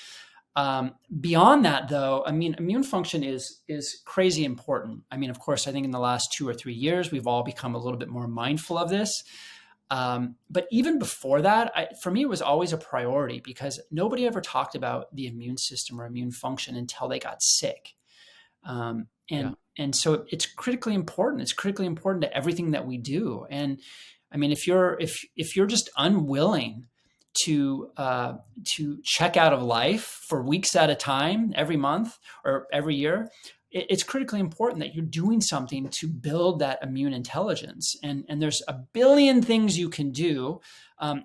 Beyond that, though, I mean, immune function is crazy important. I mean, of course, I think in the last 2 or 3 years, we've all become a little bit more mindful of this. But even before that, for me, it was always a priority because nobody ever talked about the immune system or immune function until they got sick. And so it's critically important. It's critically important to everything that we do. And I mean, if you're just unwilling to check out of life for weeks at a time, every month or every year, it's critically important that you're doing something to build that immune intelligence. And there's a billion things you can do.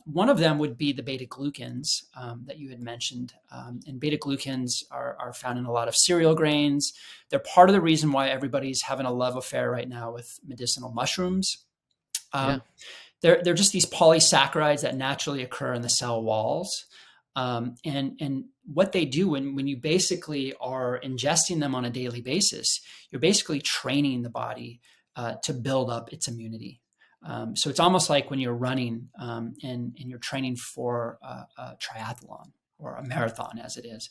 One of them would be the beta glucans that you had mentioned. And beta glucans are found in a lot of cereal grains. They're part of the reason why everybody's having a love affair right now with medicinal mushrooms. They're just these polysaccharides that naturally occur in the cell walls. And what they do when you basically are ingesting them on a daily basis, you're basically training the body to build up its immunity. So it's almost like when you're running and you're training for a triathlon. or a marathon as it is.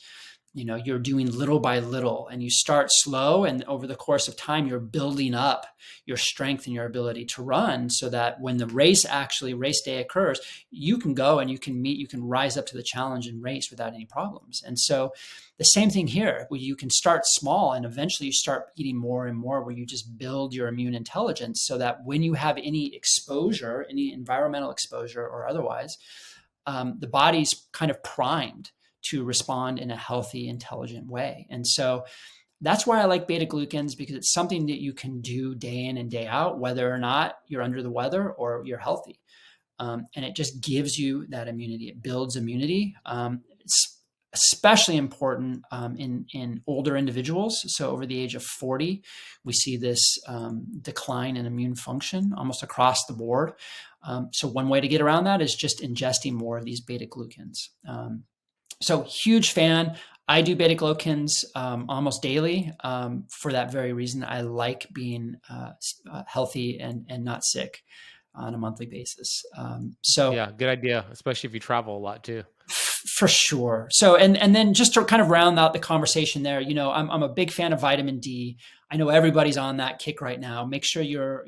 You're doing little by little, and you start slow, and over the course of time, you're building up your strength and your ability to run, so that when the race day occurs, you can go and you can rise up to the challenge and race without any problems. And so the same thing here, where you can start small and eventually you start eating more and more, where you just build your immune intelligence, so that when you have any exposure, any environmental exposure or otherwise, the body's kind of primed to respond in a healthy, intelligent way. And so that's why I like beta glucans, because it's something that you can do day in and day out, whether or not you're under the weather or you're healthy. And it just gives you that immunity. It builds immunity. It's especially important in older individuals. So over the age of 40, we see this decline in immune function almost across the board. So one way to get around that is just ingesting more of these beta glucans. So huge fan. I do beta glucans almost daily for that very reason. I like being healthy and not sick on a monthly basis. So yeah, good idea, especially if you travel a lot too. For sure. So, and then just to kind of round out the conversation there, I'm a big fan of vitamin D. I know everybody's on that kick right now. Make sure you're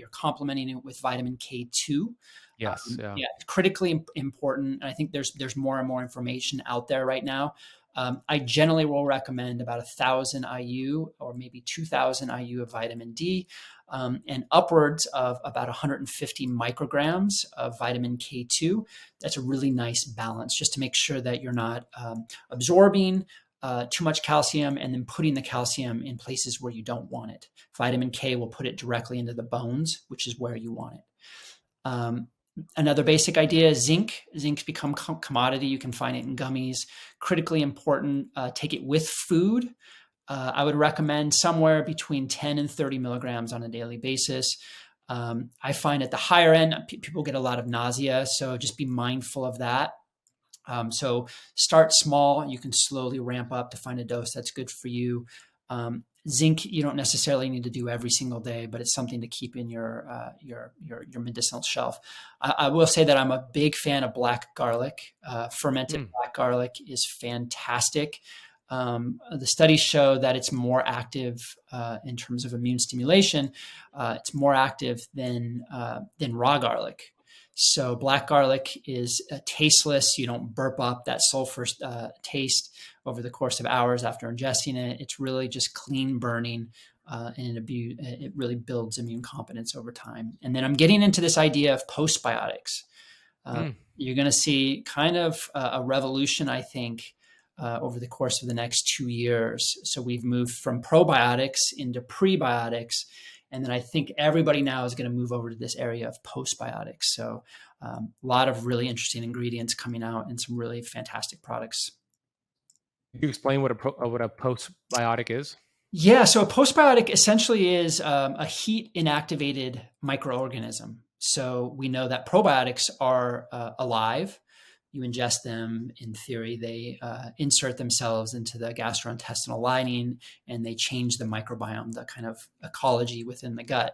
complementing it with vitamin K2. Yes. Yeah, critically important. And I think there's more and more information out there right now. I generally will recommend about 1,000 IU or maybe 2,000 IU of vitamin D, and upwards of about 150 micrograms of vitamin K2. That's a really nice balance, just to make sure that you're not absorbing too much calcium and then putting the calcium in places where you don't want it. Vitamin K will put it directly into the bones, which is where you want it. Another basic idea is zinc. Zinc's become commodity. You can find it in gummies. Critically important. Take it with food. I would recommend somewhere between 10 and 30 milligrams on a daily basis. I find at the higher end, people get a lot of nausea, so just be mindful of that. So start small. You can slowly ramp up to find a dose that's good for you. Zinc, you don't necessarily need to do every single day, but it's something to keep in your medicinal shelf. I will say that I'm a big fan of black garlic. Fermented black garlic is fantastic. The studies show that it's more active in terms of immune stimulation. It's more active than raw garlic. So black garlic is tasteless. You don't burp up that sulfur taste over the course of hours after ingesting it. It's really just clean burning, and it really builds immune competence over time. And then I'm getting into this idea of postbiotics. You're going to see kind of a revolution, I think, over the course of the next 2 years. So we've moved from probiotics into prebiotics. And then I think everybody now is going to move over to this area of postbiotics. So a lot of really interesting ingredients coming out and some really fantastic products. Can you explain what a postbiotic is? Yeah, so a postbiotic essentially is a heat inactivated microorganism. So we know that probiotics are alive. You ingest them, in theory, they insert themselves into the gastrointestinal lining, and they change the microbiome, the kind of ecology within the gut.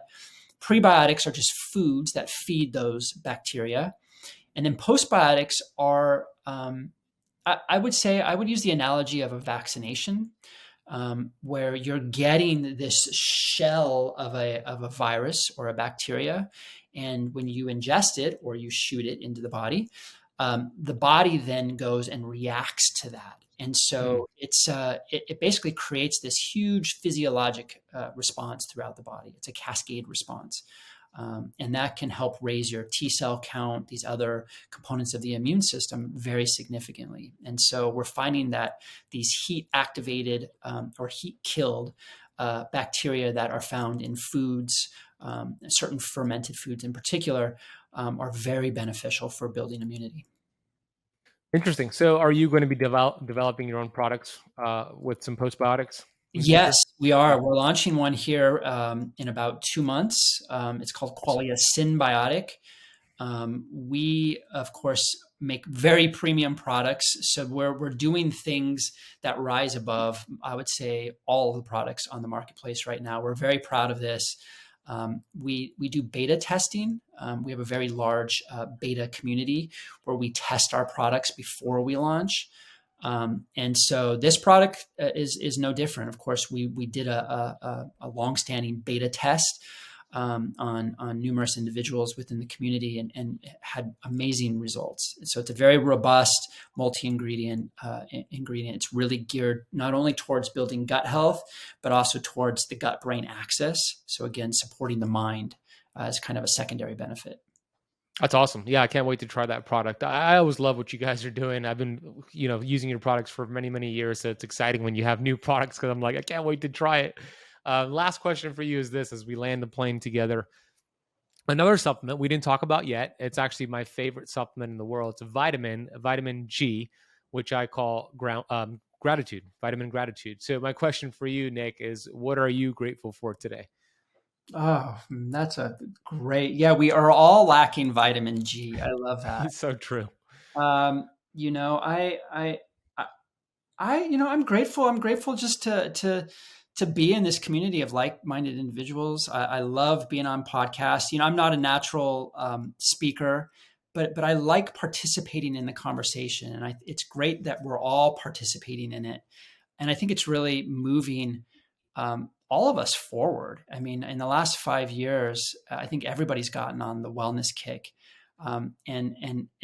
Prebiotics are just foods that feed those bacteria. And then postbiotics are, I would use the analogy of a vaccination, where you're getting this shell of a virus or a bacteria. And when you ingest it or you shoot it into the body then goes and reacts to that. And so it basically creates this huge physiologic response throughout the body. It's a cascade response. And that can help raise your T cell count, these other components of the immune system very significantly. And so we're finding that these heat activated or heat killed bacteria that are found in foods, certain fermented foods in particular, are very beneficial for building immunity. Interesting. So are you going to be developing your own products with some postbiotics? Yes, we are. We're launching one here in about 2 months. It's called Qualia Symbiotic. We, of course, make very premium products. So we're doing things that rise above, I would say, all of the products on the marketplace right now. We're very proud of this. We do beta testing. We have a very large beta community where we test our products before we launch. And so this product is no different. Of course, we did a longstanding beta test on numerous individuals within the community and had amazing results. So it's a very robust multi-ingredient ingredient. It's really geared not only towards building gut health, but also towards the gut-brain axis. So again, supporting the mind as kind of a secondary benefit. That's awesome. Yeah, I can't wait to try that product. I always love what you guys are doing. I've been, using your products for many, many years. So it's exciting when you have new products because I'm like, I can't wait to try it. Last question for you is this: as we land the plane together, another supplement we didn't talk about yet. It's actually my favorite supplement in the world. It's a vitamin G, which I call gratitude, vitamin gratitude. So my question for you, Nick, is what are you grateful for today? Oh, that's a great. Yeah, we are all lacking vitamin G. I love that. It's so true. Um, you know, I'm grateful. I'm grateful just to be in this community of like-minded individuals. I love being on podcasts. I'm not a natural speaker, but I like participating in the conversation, and it's great that we're all participating in it. And I think it's really moving all of us forward. I mean, in the last 5 years, I think everybody's gotten on the wellness kick. And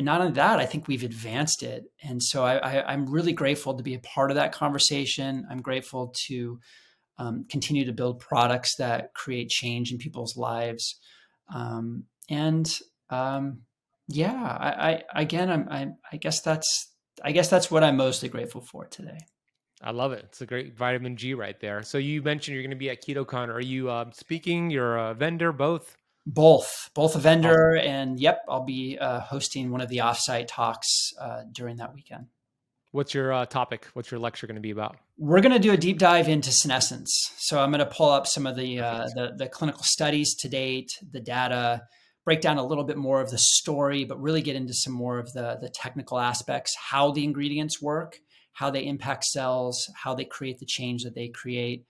not only that, I think we've advanced it. And so I'm really grateful to be a part of that conversation. I'm grateful to continue to build products that create change in people's lives. And yeah, I guess that's what I'm mostly grateful for today. I love it. It's a great vitamin G right there. So you mentioned you're going to be at KetoCon. Are you speaking? You're a vendor, both? Both a Awesome. vendor and yep, I'll be hosting one of the offsite talks during that weekend. What's your topic? What's your lecture going to be about? We're going to do a deep dive into senescence. So I'm going to pull up some of Perfect. the clinical studies to date, the data, break down a little bit more of the story, but really get into some more of the technical aspects, how the ingredients work, how they impact cells, how they create the change that they create.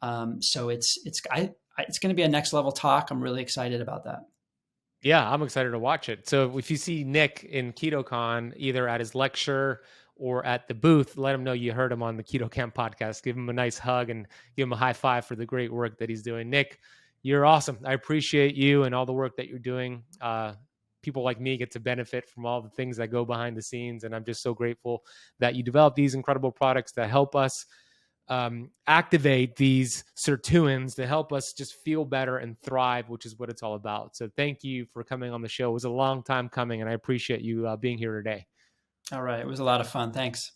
So it's going to be a next level talk. I'm really excited about that. Yeah, I'm excited to watch it. So if you see Nick in KetoCon, either at his lecture or at the booth, let him know you heard him on the Keto Camp podcast. Give him a nice hug and give him a high five for the great work that he's doing. Nick, you're awesome. I appreciate you and all the work that you're doing. People like me get to benefit from all the things that go behind the scenes. And I'm just so grateful that you develop these incredible products that help us activate these sirtuins to help us just feel better and thrive, which is what it's all about. So thank you for coming on the show. It was a long time coming, and I appreciate you being here today. All right. It was a lot of fun. Thanks.